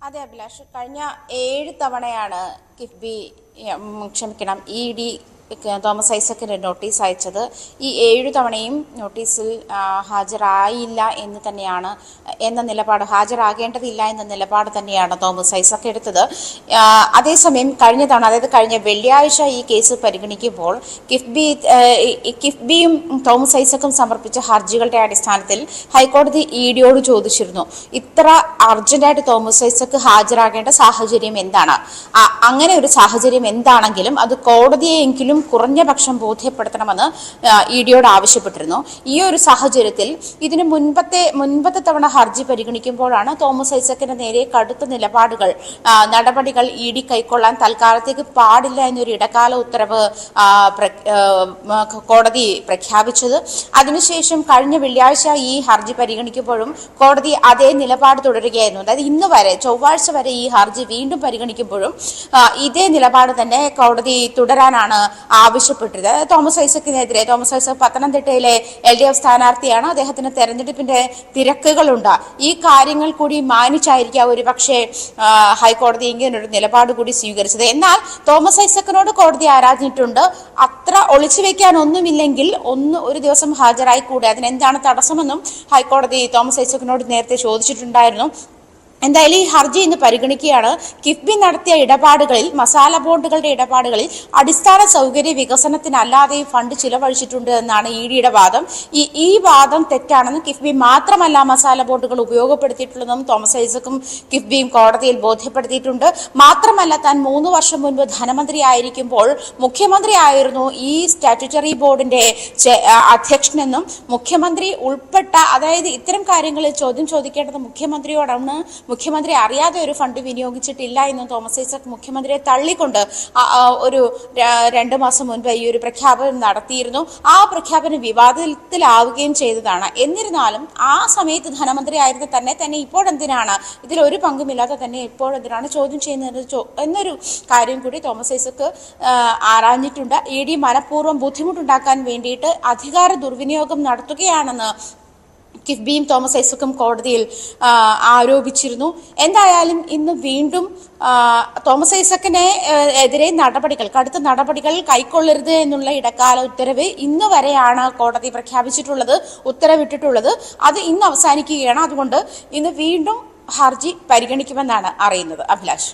അതെ അഭിലാഷ്, കഴിഞ്ഞ 7 തവണയാണ് കിഫ്ബി ED തോമസ് ഐസക്കിന് നോട്ടീസ് അയച്ചത്. ഈ 7 തവണയും നോട്ടീസിൽ ഹാജരായില്ല എന്ന് തന്നെയാണ് ഹാജരാകേണ്ടതില്ല എന്ന നിലപാട് തന്നെയാണ് തോമസ് ഐസക് എടുത്തത്. അതേസമയം കഴിഞ്ഞ തവണ, അതായത് കഴിഞ്ഞ വെള്ളിയാഴ്ച ഈ കേസ് പരിഗണിക്കുമ്പോൾ കിഫ്ബിയും തോമസ് ഐസക്കും സമർപ്പിച്ച ഹർജികളുടെ അടിസ്ഥാനത്തിൽ ഹൈക്കോടതി EDയോട് ചോദിച്ചിരുന്നു, ഇത്ര അർജന്റായിട്ട് തോമസ് ഐസക് ഹാജരാകേണ്ട സാഹചര്യം എന്താണ്? അങ്ങനെ ഒരു സാഹചര്യം എന്താണെങ്കിലും അത് കോടതിയെങ്കിലും കുറഞ്ഞ പക്ഷം ബോധ്യപ്പെടുത്തണമെന്ന് EDയോട് ആവശ്യപ്പെട്ടിരുന്നു. ഈ ഒരു സാഹചര്യത്തിൽ ഇതിന് മുൻപത്തെ തവണ ഹർജി പരിഗണിക്കുമ്പോഴാണ് തോമസ് ഐസക്കിന് നേരെ കടുത്ത നടപടികൾ ED കൈക്കൊള്ളാൻ തൽക്കാലത്തേക്ക് പാടില്ല എന്നൊരു ഇടക്കാല ഉത്തരവ് കോടതി പ്രഖ്യാപിച്ചത്. അതിനുശേഷം കഴിഞ്ഞ വെള്ളിയാഴ്ച ഈ ഹർജി പരിഗണിക്കുമ്പോഴും കോടതി അതേ നിലപാട് തുടരുകയായിരുന്നു. അതായത് ഇന്ന് വരെ, ചൊവ്വാഴ്ച വരെ ഈ ഹർജി വീണ്ടും പരിഗണിക്കുമ്പോഴും ഇതേ നിലപാട് തന്നെ കോടതി തുടരാനാണ് ആവശ്യപ്പെട്ടത്. തോമസ് ഐസക്കിനെതിരെ, തോമസ് ഐസക് പത്തനംതിട്ടയിലെ LDF സ്ഥാനാർത്ഥിയാണ്. അദ്ദേഹത്തിന് തെരഞ്ഞെടുപ്പിന്റെ തിരക്കുകളുണ്ട്. ഈ കാര്യങ്ങൾ കൂടി മാനിച്ചായിരിക്കാം ഒരു പക്ഷേ ഹൈക്കോടതി ഇങ്ങനൊരു നിലപാട് കൂടി സ്വീകരിച്ചത്. എന്നാൽ തോമസ് ഐസക്കിനോട് കോടതി ആരാഞ്ഞിട്ടുണ്ട്, അത്ര ഒളിച്ചു വെക്കാൻ ഒന്നുമില്ലെങ്കിൽ ഒരു ദിവസം ഹാജരായി കൂടെ, അതിനെന്താണ് തടസ്സമെന്നും ഹൈക്കോടതി തോമസ് ഐസക്കിനോട് നേരത്തെ ചോദിച്ചിട്ടുണ്ടായിരുന്നു. എന്തായാലും ഈ ഹർജി ഇന്ന് പരിഗണിക്കുകയാണ്. കിഫ്ബി നടത്തിയ ഇടപാടുകളിൽ, മസാല ബോണ്ടുകളുടെ ഇടപാടുകളിൽ അടിസ്ഥാന സൗകര്യ വികസനത്തിനല്ലാതെയും ഫണ്ട് ചിലവഴിച്ചിട്ടുണ്ട് എന്നാണ് EDയുടെ വാദം. ഈ വാദം തെറ്റാണെന്നും കിഫ്ബി മാത്രമല്ല മസാല ബോണ്ടുകൾ ഉപയോഗപ്പെടുത്തിയിട്ടുള്ളതെന്നും തോമസ് ഐസക്കും കിഫ്ബിയും കോടതിയിൽ ബോധ്യപ്പെടുത്തിയിട്ടുണ്ട്. മാത്രമല്ല, താൻ 3 വർഷം മുൻപ് ധനമന്ത്രി ആയിരിക്കുമ്പോൾ മുഖ്യമന്ത്രിയായിരുന്നു ഈ സ്റ്റാറ്റ്യൂട്ടറി ബോർഡിന്റെ അധ്യക്ഷനെന്നും മുഖ്യമന്ത്രി ഉൾപ്പെട്ട, അതായത് ഇത്തരം കാര്യങ്ങളിൽ ചോദ്യം ചോദിക്കേണ്ടത് മുഖ്യമന്ത്രിയോടാണ്, മുഖ്യമന്ത്രി അറിയാതെ ഒരു ഫണ്ട് വിനിയോഗിച്ചിട്ടില്ല എന്നും തോമസ് ഐസക് മുഖ്യമന്ത്രിയെ തള്ളിക്കൊണ്ട് ഒരു 2 മാസം മുൻപ് ഈ ഒരു പ്രഖ്യാപനം നടത്തിയിരുന്നു. ആ പ്രഖ്യാപനം വിവാദത്തിലാവുകയും ചെയ്തതാണ്. എന്നിരുന്നാലും ആ സമയത്ത് ധനമന്ത്രി ആയിരുന്ന തന്നെ ഇപ്പോഴെന്തിനാണ്, ഇതിലൊരു പങ്കുമില്ലാതെ തന്നെ ഇപ്പോഴെന്തിനാണ് ചോദ്യം ചെയ്യുന്നത് എന്നൊരു കാര്യം കൂടി തോമസ് ഐസക് ആരാഞ്ഞിട്ടുണ്ട്. ED മനഃപൂർവ്വം ബുദ്ധിമുട്ടുണ്ടാക്കാൻ വേണ്ടിയിട്ട് അധികാര ദുർവിനിയോഗം നടത്തുകയാണെന്ന് കിഫ്ബിയും തോമസ് ഐസക്കും കോടതിയിൽ ആരോപിച്ചിരുന്നു. എന്തായാലും ഇന്ന് വീണ്ടും തോമസ് ഐസക്കിനെ എതിരെ കടുത്ത നടപടികൾ കൈക്കൊള്ളരുത് എന്നുള്ള ഇടക്കാല ഉത്തരവ് ഇന്ന് വരെയാണ് കോടതി പ്രഖ്യാപിച്ചിട്ടുള്ളത്, ഉത്തരവിട്ടിട്ടുള്ളത്. അത് ഇന്ന് അവസാനിക്കുകയാണ്. അതുകൊണ്ട് ഇന്ന് വീണ്ടും ഹർജി പരിഗണിക്കുമെന്നാണ് അറിയുന്നത്. അഭിലാഷ്,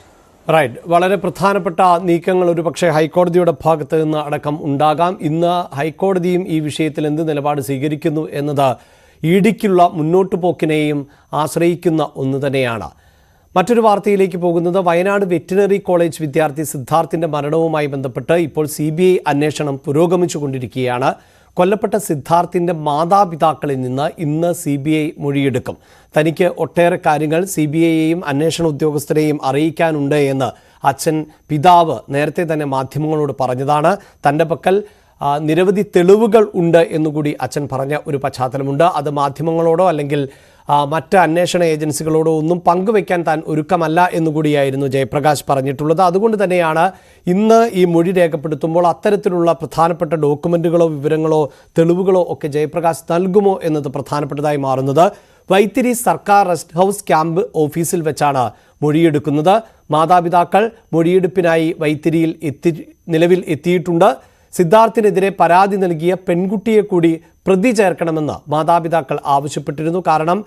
റൈറ്റ്, വളരെ പ്രധാനപ്പെട്ട നീക്കങ്ങൾ ഒരുപക്ഷെ ഹൈക്കോടതിയുടെ ഭാഗത്ത് നിന്ന് അടക്കം ഉണ്ടാകാം. ഇന്ന് ഹൈക്കോടതിയും ഈ വിഷയത്തിൽ എന്ത് നിലപാട് സ്വീകരിക്കുന്നു എന്നത് EDക്കുള്ള മുന്നോട്ടു പോക്കിനെയും ആശ്രയിക്കുന്ന ഒന്ന് തന്നെയാണ്. മറ്റൊരു വാർത്തയിലേക്ക് പോകുന്നത്, വയനാട് വെറ്റിനറി കോളേജ് വിദ്യാർത്ഥി സിദ്ധാർത്ഥിൻ്റെ മരണവുമായി ബന്ധപ്പെട്ട് ഇപ്പോൾ CBI അന്വേഷണം പുരോഗമിച്ചുകൊണ്ടിരിക്കുകയാണ്. കൊല്ലപ്പെട്ട സിദ്ധാർത്ഥിൻ്റെ മാതാപിതാക്കളിൽ നിന്ന് ഇന്ന് CBI മൊഴിയെടുക്കും. തനിക്ക് ഒട്ടേറെ കാര്യങ്ങൾ CBIയെയും അന്വേഷണ ഉദ്യോഗസ്ഥരെയും അറിയിക്കാനുണ്ട് എന്ന് പിതാവ് നേരത്തെ തന്നെ മാധ്യമങ്ങളോട് പറഞ്ഞതാണ്. തൻ്റെ പക്കൽ നിരവധി തെളിവുകൾ ഉണ്ട് എന്നുകൂടി അച്ഛൻ പറഞ്ഞ ഒരു പശ്ചാത്തലമുണ്ട്. അത് മാധ്യമങ്ങളോടോ അല്ലെങ്കിൽ മറ്റ് അന്വേഷണ ഏജൻസികളോടോ ഒന്നും പങ്കുവയ്ക്കാൻ താൻ ഒരുക്കമല്ല എന്നുകൂടിയായിരുന്നു ജയപ്രകാശ് പറഞ്ഞിട്ടുള്ളത്. അതുകൊണ്ട് തന്നെയാണ് ഇന്ന് ഈ മൊഴി രേഖപ്പെടുത്തുമ്പോൾ അത്തരത്തിലുള്ള പ്രധാനപ്പെട്ട ഡോക്യുമെന്റുകളോ വിവരങ്ങളോ തെളിവുകളോ ഒക്കെ ജയപ്രകാശ് നൽകുമോ എന്നത് പ്രധാനപ്പെട്ടതായി മാറുന്നത്. വൈത്തിരി സർക്കാർ റെസ്റ്റ് ഹൗസ് ക്യാമ്പ് ഓഫീസിൽ വെച്ചാണ് മൊഴിയെടുക്കുന്നത്. മാതാപിതാക്കൾ മൊഴിയെടുപ്പിനായി വൈത്തിരിയിൽ നിലവിൽ എത്തിയിട്ടുണ്ട്. സിദ്ധാർത്ഥിനെതിരെ പരാതി നൽകിയ പെൺകുട്ടിയെ കൂടി പ്രതി ചേർക്കണമെന്ന് മാതാപിതാക്കൾ ആവശ്യപ്പെട്ടിരുന്നു. കാരണം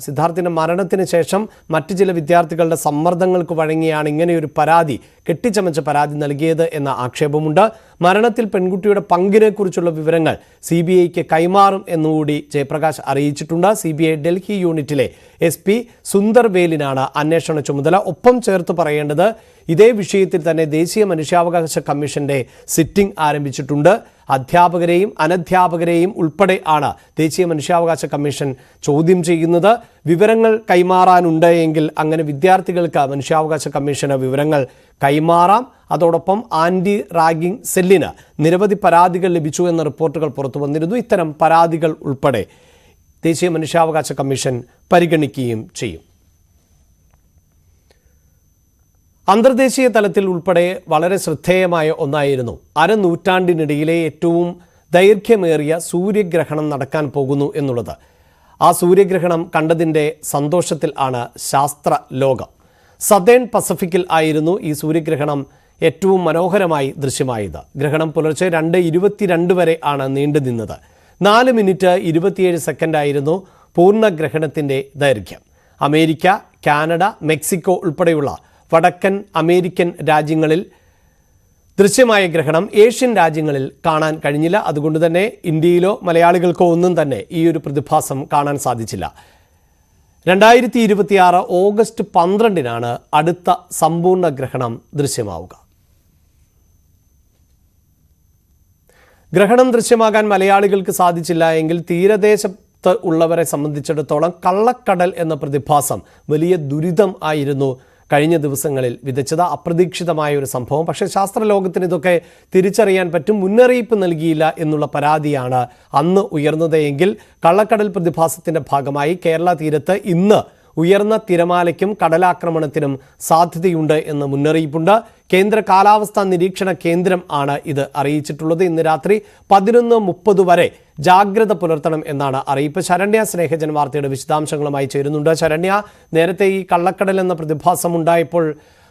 സിദ്ധാർത്ഥിന്റെ മരണത്തിന് ശേഷം മറ്റു ചില വിദ്യാർത്ഥികളുടെ സമ്മർദ്ദങ്ങൾക്ക് വഴങ്ങിയാണ് ഇങ്ങനെയൊരു പരാതി, കെട്ടിച്ചമച്ച പരാതി നൽകിയത് എന്ന ആക്ഷേപമുണ്ട്. മരണത്തിൽ പെൺകുട്ടിയുടെ പങ്കിനെക്കുറിച്ചുള്ള വിവരങ്ങൾ CBIക്ക് കൈമാറും എന്നുകൂടി ജയപ്രകാശ് അറിയിച്ചിട്ടുണ്ട്. CBI ഡൽഹി യൂണിറ്റിലെ SP സുന്ദർ വേലിനാണ് അന്വേഷണ ചുമതല. ഒപ്പം ചേർത്ത് പറയേണ്ടത്, ഇതേ വിഷയത്തിൽ തന്നെ ദേശീയ മനുഷ്യാവകാശ കമ്മീഷന്റെ സിറ്റിംഗ് ആരംഭിച്ചിട്ടുണ്ട്. അധ്യാപകരെയും അനധ്യാപകരെയും ഉൾപ്പെടെ ആണ് ദേശീയ മനുഷ്യാവകാശ കമ്മീഷൻ ചോദ്യം ചെയ്യുന്നത്. വിവരങ്ങൾ കൈമാറാനുണ്ട് എങ്കിൽ അങ്ങനെ വിദ്യാർത്ഥികൾക്ക് മനുഷ്യാവകാശ കമ്മീഷന് വിവരങ്ങൾ കൈമാറാം. അതോടൊപ്പം ആന്റി റാഗിംഗ് സെല്ലിന് നിരവധി പരാതികൾ ലഭിച്ചു എന്ന റിപ്പോർട്ടുകൾ പുറത്തു വന്നിരുന്നു. ഇത്തരം പരാതികൾ ഉൾപ്പെടെ ദേശീയ മനുഷ്യാവകാശ കമ്മീഷൻ പരിഗണിക്കുകയും ചെയ്യും. അന്തർദേശീയ തലത്തിൽ ഉൾപ്പെടെ വളരെ ശ്രദ്ധേയമായ ഒന്നായിരുന്നു അരനൂറ്റാണ്ടിനിടയിലെ ഏറ്റവും ദൈർഘ്യമേറിയ സൂര്യഗ്രഹണം നടക്കാൻ പോകുന്നു എന്നുള്ളത്. ആ സൂര്യഗ്രഹണം കണ്ടതിൻ്റെ സന്തോഷത്തിൽ ആണ് ശാസ്ത്ര ലോകം. സതേൺ പസഫിക്കിൽ ആയിരുന്നു ഈ സൂര്യഗ്രഹണം ഏറ്റവും മനോഹരമായി ദൃശ്യമായത്. ഗ്രഹണം പുലർച്ചെ 2:22 വരെ ആണ് നീണ്ടു നിന്നത്. 4 മിനിറ്റ് 27 സെക്കൻഡായിരുന്നു പൂർണ്ണഗ്രഹണത്തിൻ്റെ ദൈർഘ്യം. അമേരിക്ക, കാനഡ, മെക്സിക്കോ ഉൾപ്പെടെയുള്ള വടക്കൻ അമേരിക്കൻ രാജ്യങ്ങളിൽ ദൃശ്യമായ ഗ്രഹണം ഏഷ്യൻ രാജ്യങ്ങളിൽ കാണാൻ കഴിഞ്ഞില്ല. അതുകൊണ്ട് തന്നെ ഇന്ത്യയിലോ മലയാളികൾക്കോ ഒന്നും തന്നെ ഈ ഒരു പ്രതിഭാസം കാണാൻ സാധിച്ചില്ല. 2026 ഓഗസ്റ്റ് 12-നാണ് അടുത്ത സമ്പൂർണ്ണ ഗ്രഹണം ദൃശ്യമാവുക. ഗ്രഹണം ദൃശ്യമാകാൻ മലയാളികൾക്ക് സാധിച്ചില്ല എങ്കിൽ തീരദേശത്ത് ഉള്ളവരെ സംബന്ധിച്ചിടത്തോളം കള്ളക്കടൽ എന്ന പ്രതിഭാസം വലിയ ദുരിതം ആയിരുന്നു കഴിഞ്ഞ ദിവസങ്ങളിൽ വിതച്ചത്. അപ്രതീക്ഷിതമായ ഒരു സംഭവം. പക്ഷേ ശാസ്ത്രലോകത്തിന് ഇതൊക്കെ തിരിച്ചറിയാൻ പറ്റും. മുന്നറിയിപ്പ് നൽകിയില്ല എന്നുള്ള പരാതിയാണ് അന്ന് ഉയർന്നത് എങ്കിൽ കള്ളക്കടൽ പ്രതിഭാസത്തിൻ്റെ ഭാഗമായി കേരള തീരത്ത് ഇന്ന് ഉയർന്ന തിരമാലയ്ക്കും കടലാക്രമണത്തിനും സാധ്യതയുണ്ട് എന്ന് മുന്നറിയിപ്പുണ്ട്. കേന്ദ്ര കാലാവസ്ഥാ നിരീക്ഷണ കേന്ദ്രം ആണ് ഇത് അറിയിച്ചിട്ടുള്ളത്. ഇന്ന് രാത്രി 11:30 വരെ ജാഗ്രത പുലർത്തണം എന്നാണ് അറിയിപ്പ്. ശരണ്യ സ്നേഹജൻ വാർത്തയുടെ വിശദാംശങ്ങളുമായി ചേരുന്നുണ്ട്. ശരണ്യ, നേരത്തെ ഈ കള്ളക്കടൽ എന്ന പ്രതിഭാസം ഉണ്ടായപ്പോൾ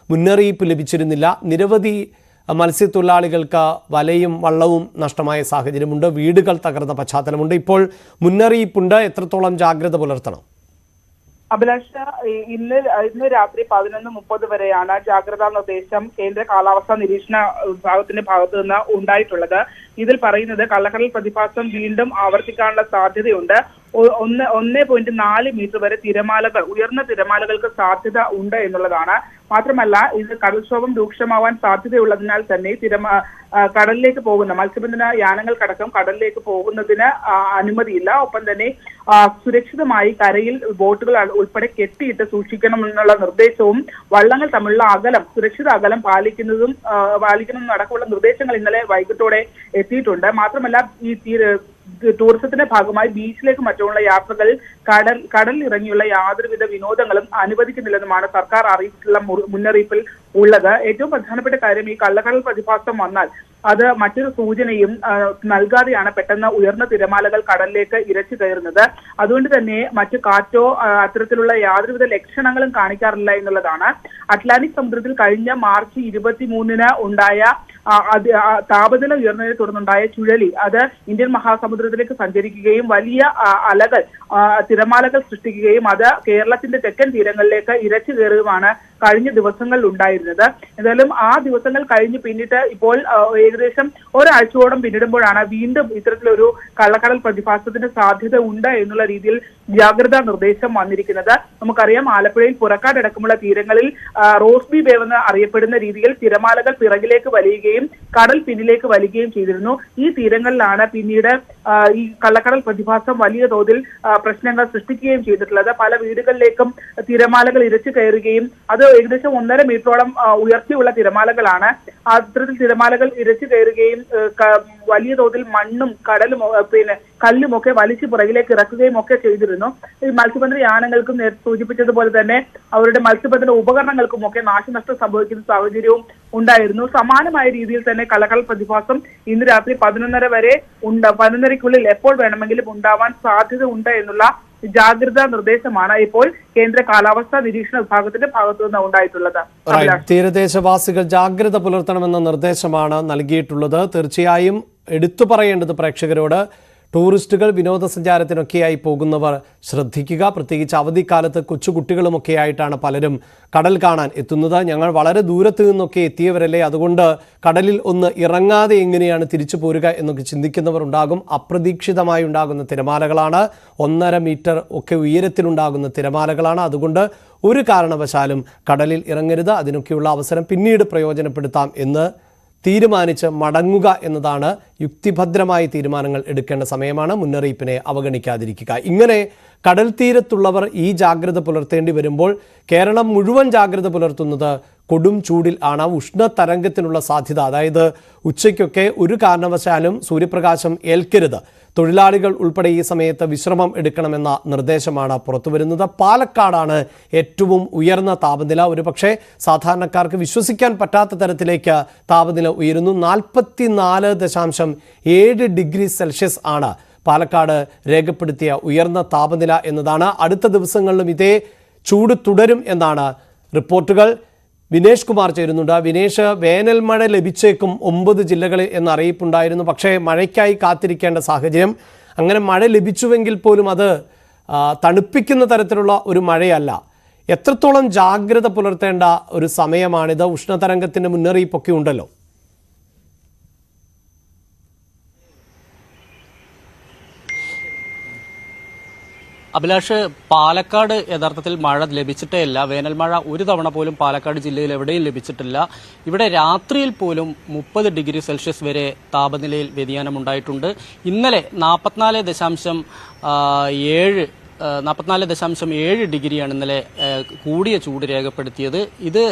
മുന്നറിയിപ്പ് ലഭിച്ചിരുന്നില്ല. നിരവധി മത്സ്യത്തൊഴിലാളികൾക്ക് വലയും വള്ളവും നഷ്ടമായ സാഹചര്യമുണ്ട്. വീടുകൾ തകർന്ന പശ്ചാത്തലമുണ്ട്. ഇപ്പോൾ മുന്നറിയിപ്പുണ്ട്. എത്രത്തോളം ജാഗ്രത പുലർത്തണം? അഭിലാഷ, ഇന്ന് രാത്രി 11:30 വരെയാണ് ജാഗ്രതാ നിർദ്ദേശം കേന്ദ്ര കാലാവസ്ഥാ നിരീക്ഷണ വിഭാഗത്തിന്റെ ഭാഗത്തു നിന്ന് ഉണ്ടായിട്ടുള്ളത്. ഇതിൽ പറയുന്നത് കള്ളക്കടൽ പ്രതിഭാസം വീണ്ടും ആവർത്തിക്കാനുള്ള സാധ്യതയുണ്ട്. 1.4 മീറ്റർ വരെ തിരമാലകൾ, ഉയർന്ന തിരമാലകൾക്ക് സാധ്യത ഉണ്ട് എന്നുള്ളതാണ്. മാത്രമല്ല, ഇത് കടൽക്ഷോഭം രൂക്ഷമാവാൻ സാധ്യതയുള്ളതിനാൽ തന്നെ കടലിലേക്ക് പോകുന്ന മത്സ്യബന്ധന യാനങ്ങൾക്കടക്കം കടലിലേക്ക് പോകുന്നതിന് അനുമതിയില്ല. ഒപ്പം തന്നെ സുരക്ഷിതമായി കരയിൽ ബോട്ടുകൾ ഉൾപ്പെടെ കെട്ടിയിട്ട് സൂക്ഷിക്കണമെന്നുള്ള നിർദ്ദേശവും വള്ളങ്ങൾ തമ്മിലുള്ള അകലം, സുരക്ഷിത അകലം പാലിക്കുന്നതും അടക്കമുള്ള നിർദ്ദേശങ്ങൾ ഇന്നലെ വൈകിട്ടോടെ എത്തിയിട്ടുണ്ട്. മാത്രമല്ല, ഈ ടൂറിസത്തിന്റെ ഭാഗമായി ബീച്ചിലേക്ക് മറ്റുമുള്ള യാത്രകൾ കടലിൽ ഇറങ്ങിയുള്ള യാതൊരുവിധ വിനോദങ്ങളും അനുവദിക്കുന്നില്ലെന്നുമാണ് സർക്കാർ അറിയിച്ചിട്ടുള്ള മുന്നറിയിപ്പിൽ ഉള്ളത്. ഏറ്റവും പ്രധാനപ്പെട്ട കാര്യം, ഈ കള്ളക്കടൽ പ്രതിഭാസം വന്നാൽ അത് മറ്റൊരു സൂചനയും നൽകാതെയാണ് പെട്ടെന്ന് ഉയർന്ന തിരമാലകൾ കടലിലേക്ക് ഇരച്ചു കയറുന്നത്. അതുകൊണ്ട് തന്നെ മറ്റു കാറ്റോ അത്തരത്തിലുള്ള യാതൊരുവിധ ലക്ഷണങ്ങളും കാണിക്കാറില്ല എന്നുള്ളതാണ്. അറ്റ്ലാന്റിക് സമുദ്രത്തിൽ കഴിഞ്ഞ മാർച്ച് 23-ന് ഉണ്ടായ താപനില ഉയർന്നതിനെ തുടർന്നുണ്ടായ ചുഴലി അത് ഇന്ത്യൻ മഹാസമുദ്രത്തിലേക്ക് സഞ്ചരിക്കുകയും വലിയ തിരമാലകൾ സൃഷ്ടിക്കുകയും അത് കേരളത്തിന്റെ തെക്കൻ തീരങ്ങളിലേക്ക് ഇരച്ചു കയറുകയുമാണ് കഴിഞ്ഞ ദിവസങ്ങളിൽ ഉണ്ടായിരുന്നത്. എന്തായാലും ആ ദിവസങ്ങൾ കഴിഞ്ഞ് പിന്നിട്ട് ഇപ്പോൾ ഏകദേശം ഒരാഴ്ചയോളം പിന്നിടുമ്പോഴാണ് വീണ്ടും ഇത്തരത്തിലൊരു കള്ളക്കടൽ പ്രതിഭാസത്തിന് സാധ്യത ഉണ്ട് എന്നുള്ള രീതിയിൽ ജാഗ്രതാ നിർദ്ദേശം വന്നിരിക്കുന്നത്. നമുക്കറിയാം, ആലപ്പുഴയിൽ പുറക്കാടടക്കമുള്ള തീരങ്ങളിൽ റോസ്ബി വേവ് എന്ന് അറിയപ്പെടുന്ന രീതിയിൽ തിരമാലകൾ പിറകിലേക്ക് വലിയുകയും കടൽ പിന്നിലേക്ക് വലിയുകയും ചെയ്തിരുന്നു. ഈ തീരങ്ങളിലാണ് പിന്നീട് ഈ കള്ളക്കടൽ പ്രതിഭാസം വലിയ തോതിൽ പ്രശ്നങ്ങൾ സൃഷ്ടിക്കുകയും ചെയ്തിട്ടുള്ളത്. പല വീടുകളിലേക്കും തിരമാലകൾ ഇരച്ചു കയറുകയും അത് ഏകദേശം 1.5 മീറ്ററോളം ഉയർത്തിയുള്ള തിരമാലകളാണ്. അത്തരത്തിൽ തിരമാലകൾ ഇരച്ചു കയറുകയും വലിയ തോതിൽ മണ്ണും കടലും കല്ലുമൊക്കെ വലിച്ചു പുറകിലേക്ക് ഇറക്കുകയും ഒക്കെ ചെയ്തിരുന്നു. ഈ മത്സ്യബന്ധന യാനങ്ങൾക്കും നേരത്തെ സൂചിപ്പിച്ചതുപോലെ തന്നെ അവരുടെ മത്സ്യബന്ധന ഉപകരണങ്ങൾക്കും ഒക്കെ നാശനഷ്ടം സംഭവിക്കുന്ന സാഹചര്യവും ഉണ്ടായിരുന്നു. സമാനമായ രീതിയിൽ തന്നെ കള്ളക്കടൽ പ്രതിഭാസം ഇന്ന് രാത്രി 11:30 വരെ 11:30ക്കുള്ളിൽ എപ്പോൾ വേണമെങ്കിലും ഉണ്ടാവാൻ സാധ്യത ഉണ്ട് എന്നുള്ള ജാഗ്രതാ നിർദ്ദേശമാണ് ഇപ്പോൾ കേന്ദ്ര കാലാവസ്ഥാ നിരീക്ഷണ വിഭാഗത്തിന്റെ ഭാഗത്തുനിന്ന് ഉണ്ടായിട്ടുള്ളത്. തീരദേശവാസികൾ ജാഗ്രത പുലർത്തണമെന്ന നിർദ്ദേശമാണ് നൽകിയിട്ടുള്ളത്. തീർച്ചയായും എടുത്തു പറയേണ്ടത് പ്രേക്ഷകരോട് ടൂറിസ്റ്റുകൾ വിനോദസഞ്ചാരത്തിനൊക്കെയായി പോകുന്നവർ ശ്രദ്ധിക്കുക. പ്രത്യേകിച്ച് അവധിക്കാലത്ത് കൊച്ചുകുട്ടികളുമൊക്കെ ആയിട്ടാണ് പലരും കടൽ കാണാൻ എത്തുന്നത്. ഞങ്ങൾ വളരെ ദൂരത്ത് നിന്നൊക്കെ എത്തിയവരല്ലേ, അതുകൊണ്ട് കടലിൽ ഒന്ന് ഇറങ്ങാതെ എങ്ങനെയാണ് തിരിച്ചു പോരുക എന്നൊക്കെ ചിന്തിക്കുന്നവർ ഉണ്ടാകും. അപ്രതീക്ഷിതമായി ഉണ്ടാകുന്ന തിരമാലകളാണ്, 1.5 മീറ്റർ ഒക്കെ ഉയരത്തിലുണ്ടാകുന്ന തിരമാലകളാണ്. അതുകൊണ്ട് ഒരു കാരണവശാലും കടലിൽ ഇറങ്ങരുത്. അതിനൊക്കെയുള്ള അവസരം പിന്നീട് പ്രയോജനപ്പെടുത്താം എന്ന് തീരുമാനിച്ച് മടങ്ങുക എന്നതാണ് യുക്തിഭദ്രമായ തീരുമാനങ്ങൾ എടുക്കേണ്ട സമയമാണ്. മുന്നറിയിപ്പിനെ അവഗണിക്കാതിരിക്കുക. ഇങ്ങനെ കടൽ തീരത്തുള്ളവർ ഈ ജാഗ്രത പുലർത്തേണ്ടി വരുമ്പോൾ കേരളം മുഴുവൻ ജാഗ്രത പുലർത്തുന്നത് കൊടും ചൂടിൽ ആണ്. ഉഷ്ണതരംഗത്തിനുള്ള സാധ്യത, അതായത് ഉച്ചയ്ക്കൊക്കെ ഒരു കാരണവശാലും സൂര്യപ്രകാശം ഏൽക്കരുത്. തൊഴിലാളികൾ ഉൾപ്പെടെ ഈ സമയത്ത് വിശ്രമം എടുക്കണമെന്ന നിർദ്ദേശമാണ് പുറത്തുവരുന്നത്. പാലക്കാടാണ് ഏറ്റവും ഉയർന്ന താപനില. ഒരുപക്ഷെ സാധാരണക്കാർക്ക് വിശ്വസിക്കാൻ പറ്റാത്ത തരത്തിലേക്ക് താപനില ഉയരുന്നു. 44.7 ഡിഗ്രി സെൽഷ്യസ് ആണ് പാലക്കാട് രേഖപ്പെടുത്തിയ ഉയർന്ന താപനില എന്നതാണ്. അടുത്ത ദിവസങ്ങളിലും ഇതേ ചൂട് തുടരും എന്നാണ് റിപ്പോർട്ടുകൾ. വിനേഷ് കുമാർ ചേരുന്നുണ്ട്. വിനേഷ്, വേനൽ മഴ ലഭിച്ചേക്കും 9 ജില്ലകളിൽ എന്ന അറിയിപ്പുണ്ടായിരുന്നു. പക്ഷേ മഴയ്ക്കായി കാത്തിരിക്കേണ്ട സാഹചര്യം. അങ്ങനെ മഴ ലഭിച്ചുവെങ്കിൽ പോലും അത് തണുപ്പിക്കുന്ന തരത്തിലുള്ള ഒരു മഴയല്ല. എത്രത്തോളം ജാഗ്രത പുലർത്തേണ്ട ഒരു സമയമാണിത്? ഉഷ്ണതരംഗത്തിൻ്റെ മുന്നറിയിപ്പൊക്കെ ഉണ്ടല്ലോ. അഭിലാഷ്, പാലക്കാട് യഥാർത്ഥത്തിൽ മഴ ലഭിച്ചിട്ടേ ഇല്ല. വേനൽ മഴ ഒരു തവണ പോലും പാലക്കാട് ജില്ലയിൽ എവിടെയും ലഭിച്ചിട്ടില്ല. ഇവിടെ രാത്രിയിൽ പോലും 30 ഡിഗ്രി സെൽഷ്യസ് വരെ താപനിലയിൽ വ്യതിയാനമുണ്ടായിട്ടുണ്ട്. ഇന്നലെ 44.7 ഡിഗ്രിയാണ് ഇന്നലെ കൂടിയ ചൂട് രേഖപ്പെടുത്തിയത്. ഇത്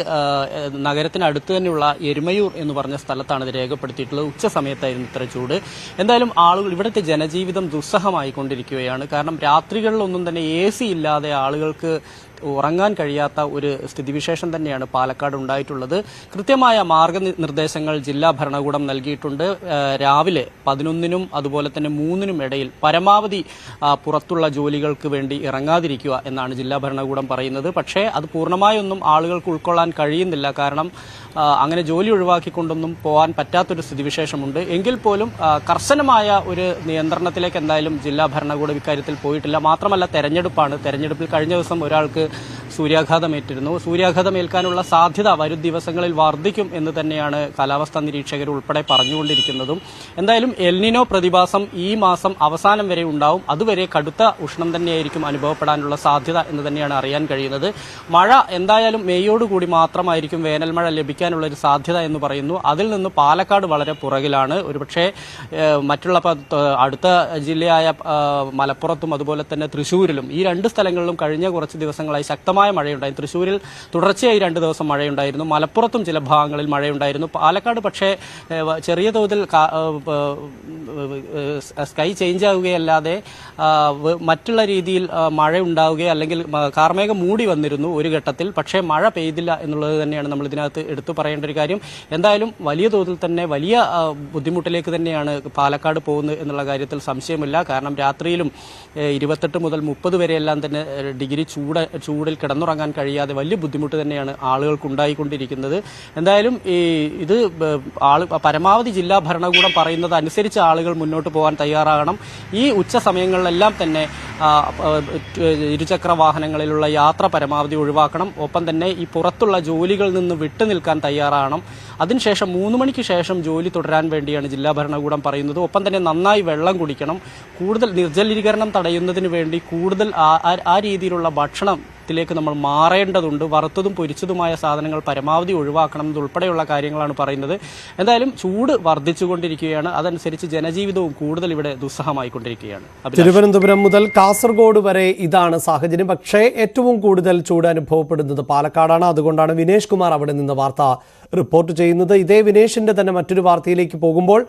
നഗരത്തിനടുത്ത് തന്നെയുള്ള എരുമയൂർ എന്ന് പറഞ്ഞ സ്ഥലത്താണ് ഇത് രേഖപ്പെടുത്തിയിട്ടുള്ളത്. ഉച്ച സമയത്തായിരുന്നു ഇത്ര ചൂട്. എന്തായാലും ആളുകൾ, ഇവിടുത്തെ ജനജീവിതം ദുസ്സഹമായിക്കൊണ്ടിരിക്കുകയാണ്. കാരണം രാത്രികളിലൊന്നും തന്നെ AC ഇല്ലാതെ ആളുകൾക്ക് ഉറങ്ങാൻ കഴിയാത്ത ഒരു സ്ഥിതിവിശേഷം തന്നെയാണ് പാലക്കാട് ഉണ്ടായിട്ടുള്ളത്. കൃത്യമായ മാർഗനിർദ്ദേശങ്ങൾ ജില്ലാ ഭരണകൂടം നൽകിയിട്ടുണ്ട്. രാവിലെ 11നും അതുപോലെ തന്നെ 3നും ഇടയിൽ പരമാവധി പുറത്തുള്ള ജോലികൾക്ക് വേണ്ടി ഇറങ്ങാതിരിക്കുക എന്നാണ് ജില്ലാ ഭരണകൂടം പറയുന്നത്. പക്ഷേ അത് പൂർണ്ണമായൊന്നും ആളുകൾക്ക് ഉൾക്കൊള്ളാൻ കഴിയുന്നില്ല. കാരണം അങ്ങനെ ജോലി ഒഴിവാക്കിക്കൊണ്ടൊന്നും പോകാൻ പറ്റാത്തൊരു സ്ഥിതിവിശേഷമുണ്ട്. എങ്കിൽ പോലും കർശനമായ ഒരു നിയന്ത്രണത്തിലേക്ക് എന്തായാലും ജില്ലാ ഭരണകൂടം ഇക്കാര്യത്തിൽ പോയിട്ടില്ല. മാത്രമല്ല തെരഞ്ഞെടുപ്പാണ്. തെരഞ്ഞെടുപ്പിൽ കഴിഞ്ഞ ദിവസം ഒരാൾക്ക് സൂര്യാഘാതമേറ്റിരുന്നു. സൂര്യാഘാതമേൽക്കാനുള്ള സാധ്യത വരും ദിവസങ്ങളിൽ വർദ്ധിക്കും എന്ന് തന്നെയാണ് കാലാവസ്ഥാ നിരീക്ഷകർ ഉൾപ്പെടെ പറഞ്ഞുകൊണ്ടിരിക്കുന്നതും. എന്തായാലും എൽനിനോ പ്രതിഭാസം ഈ മാസം അവസാനം വരെ ഉണ്ടാവും. അതുവരെ കടുത്ത ഉഷ്ണം തന്നെയായിരിക്കും അനുഭവപ്പെടാനുള്ള സാധ്യത എന്ന് തന്നെയാണ് അറിയാൻ കഴിയുന്നത്. മഴ എന്തായാലും മെയ്യോടുകൂടി മാത്രമായിരിക്കും വേനൽ മഴ ലഭിക്കാനുള്ള ഒരു സാധ്യത എന്ന് പറയുന്നു. അതിൽ നിന്ന് പാലക്കാട് വളരെ പുറകിലാണ്. ഒരുപക്ഷെ മറ്റുള്ള അടുത്ത ജില്ലയായ മലപ്പുറത്തും അതുപോലെ തന്നെ തൃശ്ശൂരിലും ഈ 2 സ്ഥലങ്ങളിലും കഴിഞ്ഞ കുറച്ച് ദിവസങ്ങളായി ശക്തമായ മഴയുണ്ടായി. തൃശ്ശൂരിൽ തുടർച്ചയായി 2 ദിവസം മഴയുണ്ടായിരുന്നു. മലപ്പുറത്തും ചില ഭാഗങ്ങളിൽ മഴയുണ്ടായിരുന്നു. പാലക്കാട് പക്ഷേ ചെറിയ തോതിൽ സ്കൈ ചേഞ്ച് ആവുകയല്ലാതെ മറ്റുള്ള രീതിയിൽ മഴ ഉണ്ടാവുകയോ അല്ലെങ്കിൽ കാർമേഘം മൂടി വന്നിരുന്നു ഒരു ഘട്ടത്തിൽ. പക്ഷേ മഴ പെയ്തില്ല എന്നുള്ളത് തന്നെയാണ് നമ്മൾ ഇതിനകത്ത് എടുത്തു പറയേണ്ട ഒരു കാര്യം. എന്തായാലും വലിയ തോതിൽ തന്നെ വലിയ ബുദ്ധിമുട്ടിലേക്ക് തന്നെയാണ് പാലക്കാട് പോകുന്നത് എന്നുള്ള കാര്യത്തിൽ സംശയമില്ല. കാരണം രാത്രിയിലും 28 മുതൽ 30 വരെയെല്ലാം തന്നെ ഡിഗ്രി ചൂടിൽ കിടന്നുറങ്ങാൻ കഴിയാതെ വലിയ ബുദ്ധിമുട്ട് തന്നെയാണ് ആളുകൾക്ക് ഉണ്ടായിക്കൊണ്ടിരിക്കുന്നത്. എന്തായാലും ഇത് പരമാവധി ജില്ലാ ഭരണകൂടം പറയുന്നത് അനുസരിച്ച് ആളുകൾ മുന്നോട്ട് പോകാൻ തയ്യാറാകണം. ഈ ഉച്ച സമയങ്ങളിലെല്ലാം തന്നെ ഇരുചക്ര വാഹനങ്ങളിലുള്ള യാത്ര പരമാവധി ഒഴിവാക്കണം. ഒപ്പം തന്നെ ഈ പുറത്തുള്ള ജോലികളിൽ നിന്ന് വിട്ടുനിൽക്കാൻ തയ്യാറാകണം. അതിനുശേഷം 3 മണിക്ക് ശേഷം ജോലി തുടരാൻ വേണ്ടിയാണ് ജില്ലാ ഭരണകൂടം പറയുന്നത്. ഒപ്പം തന്നെ നന്നായി വെള്ളം കുടിക്കണം. കൂടുതൽ നിർജ്ജലീകരണം തടയുന്നതിന് വേണ്ടി കൂടുതൽ ആ രീതിയിലുള്ള ഭക്ഷണം ജീവിതത്തിലേക്ക് നമ്മൾ മാറേണ്ടതുണ്ട്. വറുത്തതും പൊരിച്ചതുമായ സാധനങ്ങൾ പരമാവധി ഒഴിവാക്കണം എന്നതുൾപ്പെടെയുള്ള കാര്യങ്ങളാണ് പറയുന്നത്. എന്തായാലും ചൂട് വർദ്ധിച്ചുകൊണ്ടിരിക്കുകയാണ്. അതനുസരിച്ച് ജനജീവിതവും കൂടുതൽ ഇവിടെ ദുസ്സഹമായിക്കൊണ്ടിരിക്കുകയാണ്. തിരുവനന്തപുരം മുതൽ കാസർഗോഡ് വരെ ഇതാണ് സാഹചര്യം. പക്ഷേ ഏറ്റവും കൂടുതൽ ചൂട് അനുഭവപ്പെടുന്നത് പാലക്കാടാണ്. അതുകൊണ്ടാണ് വിനേഷ് കുമാർ അവിടെ നിന്ന് വാർത്ത റിപ്പോർട്ട് ചെയ്യുന്നത്. ഇതേ വിനേഷിന്റെ തന്നെ മറ്റൊരു വാർത്തയിലേക്ക് പോകുമ്പോൾ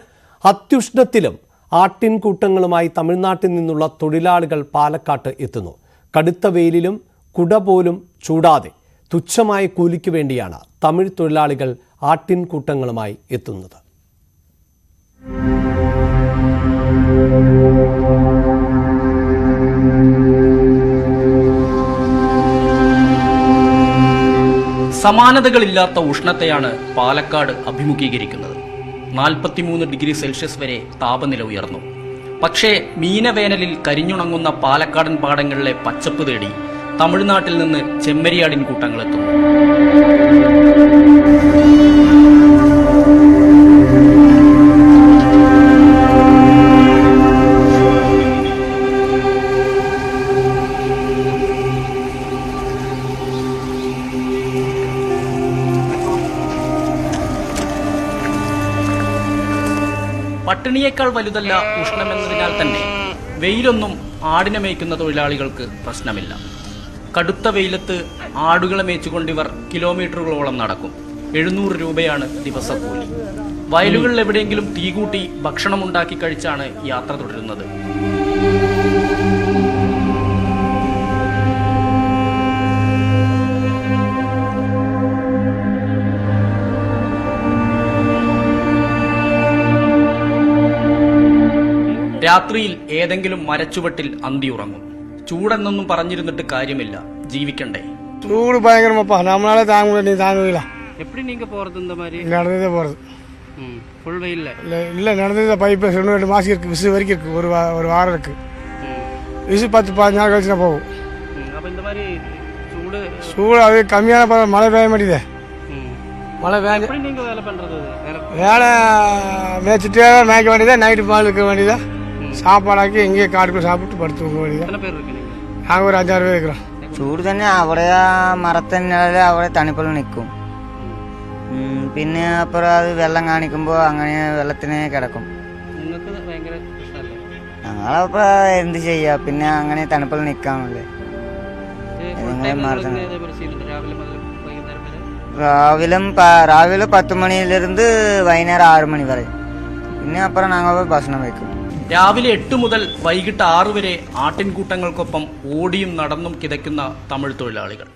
അത്യുഷ്ണത്തിലും ആട്ടിൻകൂട്ടങ്ങളുമായി തമിഴ്നാട്ടിൽ നിന്നുള്ള തൊഴിലാളികൾ പാലക്കാട്ട് എത്തുന്നു. കടുത്ത വെയിലിലും കുട പോലും ചൂടാതെ തുച്ഛമായ കൂലിക്ക് വേണ്ടിയാണ് തമിഴ് തൊഴിലാളികൾ ആട്ടിൻകൂട്ടങ്ങളുമായി എത്തുന്നത്. സമാനതകളില്ലാത്ത ഉഷ്ണത്തെയാണ് പാലക്കാട് അഭിമുഖീകരിക്കുന്നത്. 43 ഡിഗ്രി സെൽഷ്യസ് വരെ താപനില ഉയർന്നു. പക്ഷേ മീനവേനലിൽ കരിഞ്ഞുണങ്ങുന്ന പാലക്കാടൻ പാടങ്ങളിലെ പച്ചപ്പ് തേടി തമിഴ്നാട്ടിൽ നിന്ന് ചെമ്മരിയാടിൻ കൂട്ടങ്ങളെത്തുന്നു. പട്ടിണിയേക്കാൾ വലുതല്ല ഉഷ്ണമെന്നതിനാൽ തന്നെ വെയിലൊന്നും ആടിനെ മേയ്ക്കുന്ന തൊഴിലാളികൾക്ക് പ്രശ്നമില്ല. കടുത്ത വെയിലത്ത് ആടുകളെ മേച്ചുകൊണ്ടിവർ കിലോമീറ്ററുകളോളം നടക്കും. 700 രൂപയാണ് ദിവസക്കൂലി. വയലുകളിൽ എവിടെയെങ്കിലും തീ കൂട്ടി ഭക്ഷണമുണ്ടാക്കി കഴിച്ചാണ് യാത്ര തുടരുന്നത്. രാത്രിയിൽ ഏതെങ്കിലും മരച്ചുവട്ടിൽ അന്തിയുറങ്ങും. ചൂടെന്നൊന്നും പറഞ്ഞിരുന്നിട്ട് കാര്യമില്ല, ജീവിക്കണ്ടേ. ചൂട് ഭയങ്കരമാ, നമ്മളാലെ താങ്ങൂല. எப்படி நீங்க போறது இந்த மாதிரி? நடந்ததே போறது. ஃபுல் வெயில்ல இல்ல நடந்தது பைப் 2 மாசம் இருக்கு, விசு வரைக்கும் இருக்கு, ஒரு வாரம் இருக்கு. விசு 10-15 நாள் கழிச்சு போகும். அப்ப இந்த மாதிரி சூடு அது கம்மியான மழை பெய்ய மாட்டேங்குது. மழை பெய்ய எப்படி நீங்க வேலை பண்றது? வேலை மேய்ச்சிட்டே மேய்க்க வேண்டியதா, நைட்டு பால் வைக்க வேண்டியதா, சாப்பாடாக்கி இங்கேயே காட்டுக்குள்ள சாப்பிட்டு படுத்து தூங்க வேண்டியதா. எத்தனை பேர் இருக்கு? நாங்கள் ஒரு 5-6 பேர் இருக்கிறோம். ചൂട് തന്നെ അവിടെ മരത്തിൻ്റെ അവിടെ തണുപ്പിൽ നിൽക്കും. പിന്നെ അപ്പുറം അത് വെള്ളം കാണിക്കുമ്പോൾ അങ്ങനെ വെള്ളത്തിനെ കിടക്കും. ഞങ്ങളപ്പോൾ എന്ത് ചെയ്യാ, പിന്നെ അങ്ങനെ തണുപ്പിൽ നിൽക്കാമല്ലേ. രാവിലെ 10 മണിയിലിരുന്ന് വൈകുന്നേരം 6 മണി വരെ. പിന്നെ അപ്പുറം ഞങ്ങൾ ഭക്ഷണം വയ്ക്കും. രാവിലെ 8 മുതൽ വൈകിട്ട് 6 വരെ ആട്ടിൻകൂട്ടങ്ങൾക്കൊപ്പം ഓടിയും നടന്നും കിതയ്ക്കുന്ന തമിഴ് തൊഴിലാളികൾ.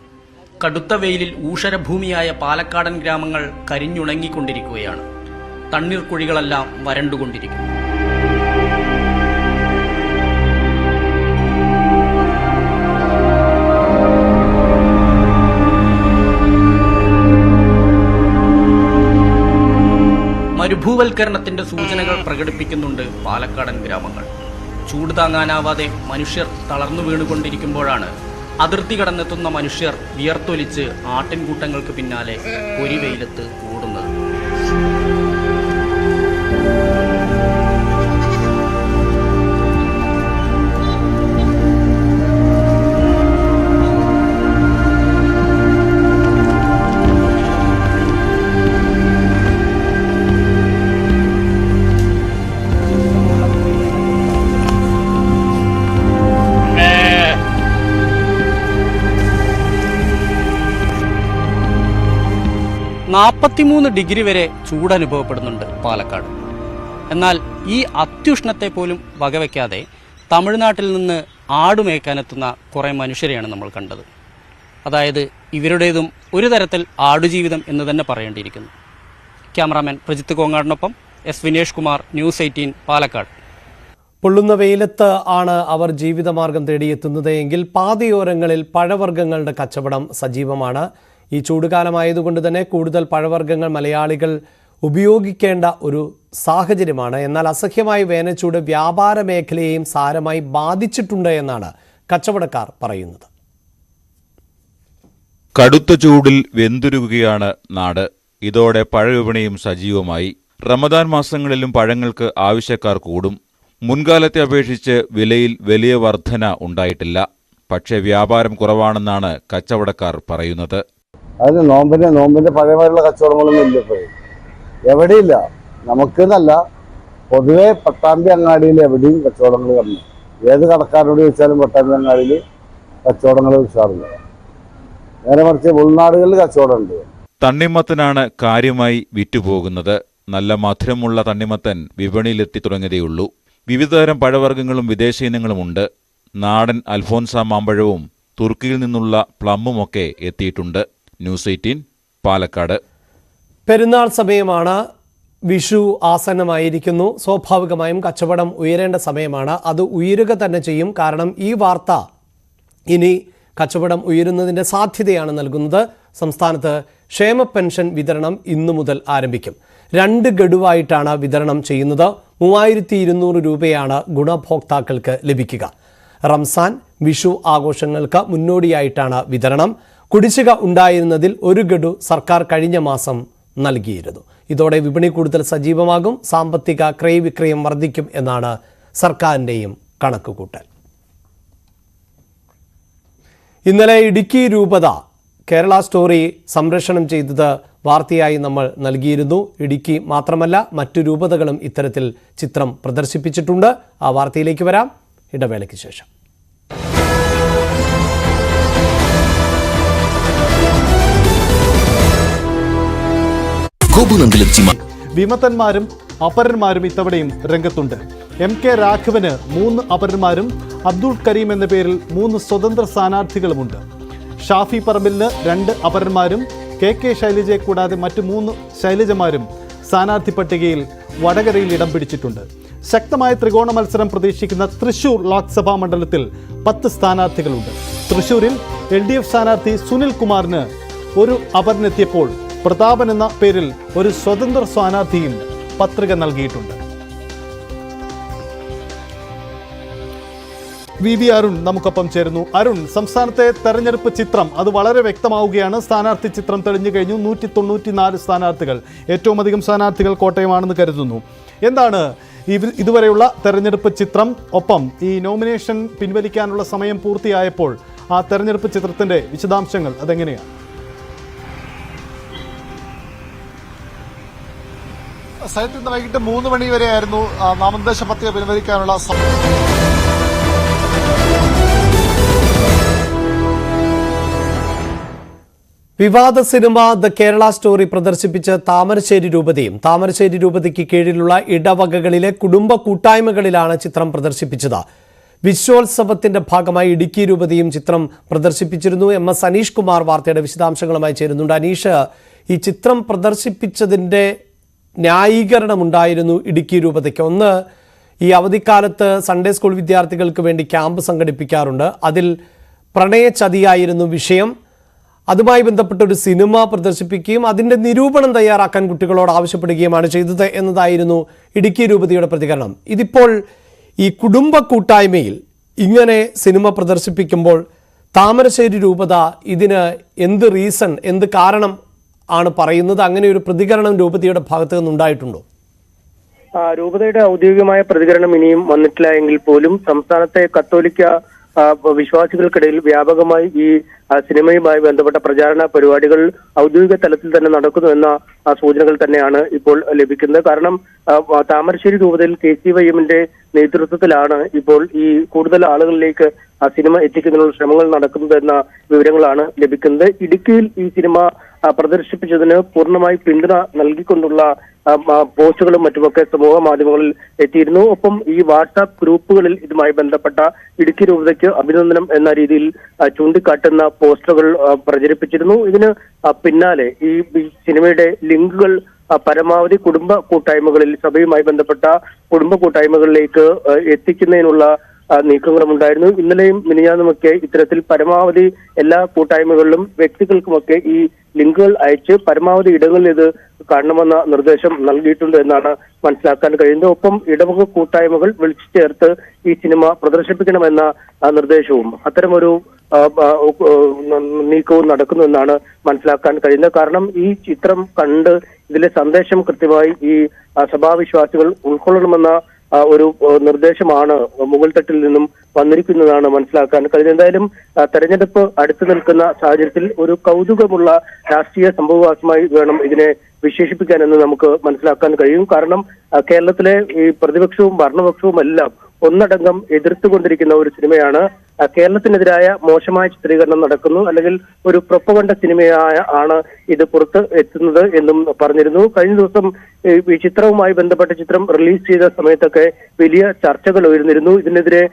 കടുത്ത വെയിലിൽ ഊഷരഭൂമിയായ പാലക്കാടൻ ഗ്രാമങ്ങൾ കരിഞ്ഞുണങ്ങിക്കൊണ്ടിരിക്കുകയാണ്. തണ്ണീർക്കുഴികളെല്ലാം വരണ്ടുകൊണ്ടിരിക്കുന്നു. മരുഭൂവൽക്കരണത്തിന്റെ സൂചനകൾ പ്രകടിപ്പിക്കുന്നുണ്ട് പാലക്കാടൻ ഗ്രാമങ്ങൾ. ചൂട് താങ്ങാനാവാതെ മനുഷ്യർ തളർന്നു വീണുകൊണ്ടിരിക്കുമ്പോഴാണ് അതിർത്തി കടന്നെത്തുന്ന മനുഷ്യർ വിയർത്തൊലിച്ച് ആട്ടിൻകൂട്ടങ്ങൾക്ക് പിന്നാലെ ഒരു വെയിലത്ത് ഓടുന്നത്. -43 ഡിഗ്രി വരെ ചൂടനുഭവപ്പെടുന്നുണ്ട് പാലക്കാട്. എന്നാൽ ഈ അത്യുഷ്ണത്തെ പോലും വകവയ്ക്കാതെ തമിഴ്നാട്ടിൽ നിന്ന് ആടുമേക്കാനെത്തുന്ന കുറേ മനുഷ്യരെയാണ് നമ്മൾ കണ്ടത്. അതായത് ഇവരുടേതും ഒരു തരത്തിൽ ആടുജീവിതം എന്ന് തന്നെ പറയേണ്ടിയിരിക്കുന്നു. ക്യാമറാമാൻ പ്രജിത്ത് കോങ്ങാടിനൊപ്പം എസ് വിനേഷ് കുമാർ, ന്യൂസ് 18 പാലക്കാട്. പൊള്ളുന്ന വെയിലത്ത് ആണ് അവർ ജീവിതമാർഗം തേടിയെത്തുന്നത് എങ്കിൽ പാതയോരങ്ങളിൽ പഴവർഗ്ഗങ്ങളുടെ കച്ചവടം സജീവമാണ്. ഈ ചൂടുകാലമായതുകൊണ്ട് തന്നെ കൂടുതൽ പഴവർഗ്ഗങ്ങൾ മലയാളികൾ ഉപയോഗിക്കേണ്ട ഒരു സാഹചര്യമാണ്. എന്നാൽ അസഹ്യമായ വേനൽച്ചൂട് വ്യാപാര മേഖലയെയും സാരമായി ബാധിച്ചിട്ടുണ്ട് എന്നാണ് കച്ചവടക്കാർ പറയുന്നത്. കടുത്ത ചൂടിൽ വെന്തുരുകുകയാണ് നാട്. ഇതോടെ പഴവിപണിയും സജീവമായി. റമദാൻ മാസങ്ങളിലും പഴങ്ങൾക്ക് ആവശ്യക്കാർ കൂടും. മുൻകാലത്തെ അപേക്ഷിച്ച് വിലയിൽ വലിയ വർധന ഉണ്ടായിട്ടില്ല. പക്ഷേ വ്യാപാരം കുറവാണെന്നാണ് കച്ചവടക്കാർ പറയുന്നത്. അതിന് നോമ്പിന്റെ പഴയമായിട്ടുള്ള കച്ചവടങ്ങളൊന്നും ഇല്ല. ഇപ്പോൾ എവിടെയില്ല, നമുക്കെന്നല്ല, പൊതുവെ പട്ടാമ്പി അങ്ങാടിയിൽ എവിടെയും കച്ചവടങ്ങൾ കമ്മി. ഏത് കടക്കാരോട് ചോദിച്ചാലും പട്ടാമ്പി അങ്ങാടിയിൽ കച്ചവടങ്ങൾ ഉഷാറില്ല. നേരെ മറിച്ച് ഉൾനാടുകളിൽ കച്ചവടമുണ്ട്. തണ്ണിമത്തനാണ് കാര്യമായി വിറ്റുപോകുന്നത്. നല്ല മധുരമുള്ള തണ്ണിമത്തൻ വിപണിയിലെത്തി തുടങ്ങിയതേയുള്ളൂ. വിവിധതരം പഴവർഗ്ഗങ്ങളും വിദേശ ഇനങ്ങളുമുണ്ട്. നാടൻ അൽഫോൻസ മാമ്പഴവും തുർക്കിയിൽ നിന്നുള്ള പ്ലമ്മുമൊക്കെ എത്തിയിട്ടുണ്ട്. ന്യൂസ് 18 പാലക്കാട്. പെരുന്നാൾ സമയമാണ്, വിഷു ആസന്നമായിരിക്കുന്നു. സ്വാഭാവികമായും കച്ചവടം ഉയരേണ്ട സമയമാണ്. അത് ഉയരുക തന്നെ ചെയ്യും. കാരണം ഈ വാർത്ത ഇനി കച്ചവടം ഉയരുന്നതിൻ്റെ സാധ്യതയാണ് നൽകുന്നത്. സംസ്ഥാനത്ത് ക്ഷേമ പെൻഷൻ വിതരണം ഇന്നു മുതൽ ആരംഭിക്കും. 2 ഗഡുവായിട്ടാണ് വിതരണം ചെയ്യുന്നത്. 3200 രൂപയാണ് ഗുണഭോക്താക്കൾക്ക് ലഭിക്കുക. റംസാൻ, വിഷു ആഘോഷങ്ങൾക്ക് മുന്നോടിയായിട്ടാണ് വിതരണം. കുടിശ്ശിക ഉണ്ടായിരുന്നതിൽ 1 ഗഡു സർക്കാർ കഴിഞ്ഞ മാസം നൽകിയിരുന്നു. ഇതോടെ വിപണി കൂടുതൽ സജീവമാകും. സാമ്പത്തിക ക്രയവിക്രയം വർദ്ധിക്കും എന്നാണ് സർക്കാരിൻ്റെയും കണക്കുകൂട്ടൽ. ഇന്നലെ ഇടുക്കി രൂപത കേരള സ്റ്റോറി സംപ്രേഷണം ചെയ്തത് വാർത്തയായി നമ്മൾ നൽകിയിരുന്നു. ഇടുക്കി മാത്രമല്ല, മറ്റു രൂപതകളും ഇത്തരത്തിൽ ചിത്രം പ്രദർശിപ്പിച്ചിട്ടുണ്ട്. ആ വാർത്തയിലേക്ക് വരാം ഇടവേളയ്ക്ക് ശേഷം. വിമതന്മാരും അപരന്മാരും ഇത്തവണയും രംഗത്തുണ്ട്. MK രാഘവന് 3 അപരന്മാരും അബ്ദുൾ കരീം എന്ന പേരിൽ 3 സ്വതന്ത്ര സ്ഥാനാർത്ഥികളുമുണ്ട്. ഷാഫി പറമ്പിലിന് 2 അപരന്മാരും KK ശൈലജയെ കൂടാതെ മറ്റ് 3 ശൈലജമാരും സ്ഥാനാർത്ഥി പട്ടികയിൽ വടകരയിൽ ഇടം പിടിച്ചിട്ടുണ്ട്. ശക്തമായ ത്രികോണ മത്സരം പ്രതീക്ഷിക്കുന്ന തൃശൂർ ലോക്സഭാ മണ്ഡലത്തിൽ 10 സ്ഥാനാർത്ഥികളുണ്ട്. തൃശൂരിൽ LDF സ്ഥാനാർത്ഥി സുനിൽ കുമാറിന് 1 അപരനെത്തിയപ്പോൾ പ്രതാപൻ എന്ന പേരിൽ ഒരു സ്വതന്ത്ര സ്ഥാനാർത്ഥിയും പത്രിക നൽകിയിട്ടുണ്ട്. VV അരുൺ നമുക്കൊപ്പം ചേരുന്നു. അരുൺ, സംസ്ഥാനത്തെ തെരഞ്ഞെടുപ്പ് ചിത്രം അത് വളരെ വ്യക്തമാവുകയാണ്. സ്ഥാനാർത്ഥി ചിത്രം തെളിഞ്ഞു കഴിഞ്ഞു. 194 സ്ഥാനാർത്ഥികൾ, ഏറ്റവും അധികം സ്ഥാനാർത്ഥികൾ കോട്ടയമാണെന്ന് കരുതുന്നു. എന്താണ് ഇതുവരെയുള്ള തെരഞ്ഞെടുപ്പ് ചിത്രം? ഒപ്പം ഈ നോമിനേഷൻ പിൻവലിക്കാനുള്ള സമയം പൂർത്തിയായപ്പോൾ ആ തെരഞ്ഞെടുപ്പ് ചിത്രത്തിന്റെ വിശദാംശങ്ങൾ അതെങ്ങനെയാണ്? സൈറ്റ് ഇന്ന് വൈകിട്ട് 3 മണി വരെയായിരുന്നു നാമനിർദ്ദേശ പത്രിക പിൻവലിക്കാനുള്ള വിവാദ സിനിമ ദ കേരള സ്റ്റോറി പ്രദർശിപ്പിച്ച് താമരശ്ശേരി രൂപതയും താമരശ്ശേരി രൂപതയ്ക്ക് കീഴിലുള്ള ഇടവകകളിലെ കുടുംബ കൂട്ടായ്മകളിലാണ് ചിത്രം പ്രദർശിപ്പിച്ചത്. വിശ്വോത്സവത്തിന്റെ ഭാഗമായി ഇടുക്കി രൂപതയും ചിത്രം പ്രദർശിപ്പിച്ചിരുന്നു. MS അനീഷ് കുമാർ വാർത്തയുടെ വിശദാംശങ്ങളുമായി ചേരുന്നുണ്ട്. അനീഷ്, ഈ ചിത്രം പ്രദർശിപ്പിച്ചതിൻ്റെ ന്യായീകരണമുണ്ടായിരുന്നു ഇടുക്കി രൂപതയ്ക്ക്. ഒന്ന്, ഈ അവധിക്കാലത്ത് സൺഡേ സ്കൂൾ വിദ്യാർത്ഥികൾക്ക് വേണ്ടി ക്യാമ്പ് സംഘടിപ്പിക്കാറുണ്ട്. അതിൽ പ്രണയചതിയായിരുന്നു വിഷയം. അതുമായി ബന്ധപ്പെട്ട ഒരു സിനിമ പ്രദർശിപ്പിക്കുകയും അതിൻ്റെ നിരൂപണം തയ്യാറാക്കാൻ കുട്ടികളോട് ആവശ്യപ്പെടുകയുമാണ് ചെയ്തത് എന്നതായിരുന്നു ഇടുക്കി രൂപതയുടെ പ്രതികരണം. ഇതിപ്പോൾ ഈ കുടുംബ കൂട്ടായ്മയിൽ ഇങ്ങനെ സിനിമ പ്രദർശിപ്പിക്കുമ്പോൾ താമരശ്ശേരി രൂപത ഇതിന് എന്ത് കാരണം ആണ് പറയുന്നത്? അങ്ങനെ ഒരു പ്രതികരണം രൂപതയുടെ ഭാഗത്ത് നിന്നുണ്ടായിട്ടുണ്ടോ? രൂപതയുടെ ഔദ്യോഗികമായ പ്രതികരണം ഇനിയും വന്നിട്ടില്ല എങ്കിൽ പോലും സംസ്ഥാനത്തെ കത്തോലിക്ക വിശ്വാസികൾക്കിടയിൽ വ്യാപകമായി ഈ സിനിമയുമായി ബന്ധപ്പെട്ട പ്രചാരണ പരിപാടികൾ ഔദ്യോഗിക തലത്തിൽ തന്നെ നടക്കുന്നു എന്ന സൂചനകൾ തന്നെയാണ് ഇപ്പോൾ ലഭിക്കുന്നത്. കാരണം താമരശ്ശേരി രൂപതയിൽ KCYM-ന്റെ നേതൃത്വത്തിലാണ് ഇപ്പോൾ ഈ കൂടുതൽ ആളുകളിലേക്ക് ആ സിനിമ എത്തിക്കുന്നതിനുള്ള ശ്രമങ്ങൾ നടക്കുന്നത് എന്ന വിവരങ്ങളാണ് ലഭിക്കുന്നത്. ഇടുക്കിയിൽ ഈ സിനിമ പ്രദർശിപ്പിച്ചതിന് പൂർണ്ണമായി പിന്തുണ നൽകിക്കൊണ്ടുള്ള പോസ്റ്റുകളും മറ്റുമൊക്കെ സമൂഹ മാധ്യമങ്ങളിൽ എത്തിയിരുന്നു. ഒപ്പം ഈ വാട്സാപ്പ് ഗ്രൂപ്പുകളിൽ ഇതുമായി ബന്ധപ്പെട്ട ഇടുക്കി രൂപതയ്ക്ക് അഭിനന്ദനം എന്ന രീതിയിൽ ചൂണ്ടിക്കാട്ടുന്ന പോസ്റ്ററുകൾ പ്രചരിപ്പിച്ചിരുന്നു. ഇതിന് പിന്നാലെ ഈ സിനിമയുടെ ലിങ്കുകൾ പരമാവധി കുടുംബ കൂട്ടായ്മകളിൽ, സഭയുമായി ബന്ധപ്പെട്ട കുടുംബ കൂട്ടായ്മകളിലേക്ക് എത്തിക്കുന്നതിനുള്ള നീക്കങ്ങളും ഉണ്ടായിരുന്നു. ഇന്നലെയും മിനിഞ്ഞാന്നുമൊക്കെ ഇത്തരത്തിൽ പരമാവധി എല്ലാ കൂട്ടായ്മകളിലും വ്യക്തികൾക്കുമൊക്കെ ഈ ലിങ്കുകൾ അയച്ച് പരമാവധി ഇടങ്ങളിൽ ഇത് കാണണമെന്ന നിർദ്ദേശം നൽകിയിട്ടുണ്ട് എന്നാണ് മനസ്സിലാക്കാൻ കഴിയുന്നത്. ഒപ്പം ഇടവക കൂട്ടായ്മകൾ വിളിച്ചു ചേർത്ത് ഈ സിനിമ പ്രദർശിപ്പിക്കണമെന്ന നിർദ്ദേശവും അത്തരമൊരു നീക്കവും നടക്കുന്നു എന്നാണ് മനസ്സിലാക്കാൻ കഴിയുന്നത്. കാരണം ഈ ചിത്രം കണ്ട് ഇതിലെ സന്ദേശം കൃത്യമായി ഈ സഭാവിശ്വാസികൾ ഉൾക്കൊള്ളണമെന്ന ഒരു നിർദ്ദേശമാണ് മുകൾ തട്ടിൽ നിന്നും വന്നിരിക്കുന്നതാണ് മനസ്സിലാക്കാൻ കഴിഞ്ഞ. എന്തായാലും തെരഞ്ഞെടുപ്പ് അടുത്തു നിൽക്കുന്ന സാഹചര്യത്തിൽ ഒരു കൗതുകമുള്ള രാഷ്ട്രീയ സംഭവവാസമായി വേണം ഇതിനെ വിശേഷിപ്പിക്കാൻ എന്ന് നമുക്ക് മനസ്സിലാക്കാൻ കഴിയും. കാരണം കേരളത്തിലെ ഈ പ്രതിപക്ഷവും ഭരണപക്ഷവും എല്ലാം ഒന്നടങ്കം എതിർത്തുകൊണ്ടിരിക്കുന്ന ഒരു സിനിമയാണ്. കേരളത്തിനെതിരായ മോശമായ ചിത്രീകരണം നടക്കുന്നു, അല്ലെങ്കിൽ ഒരു പ്രൊപ്പഗണ്ട സിനിമയാണ് ഇത് പുറത്ത് എത്തുന്നത് എന്നും പറഞ്ഞിരുന്നു. കഴിഞ്ഞ ദിവസം ഈ ചിത്രവുമായി ബന്ധപ്പെട്ട ചിത്രം റിലീസ് ചെയ്ത സമയത്തൊക്കെ വലിയ ചർച്ചകൾ ഉയർന്നിരുന്നു. ഇതിനെതിരെ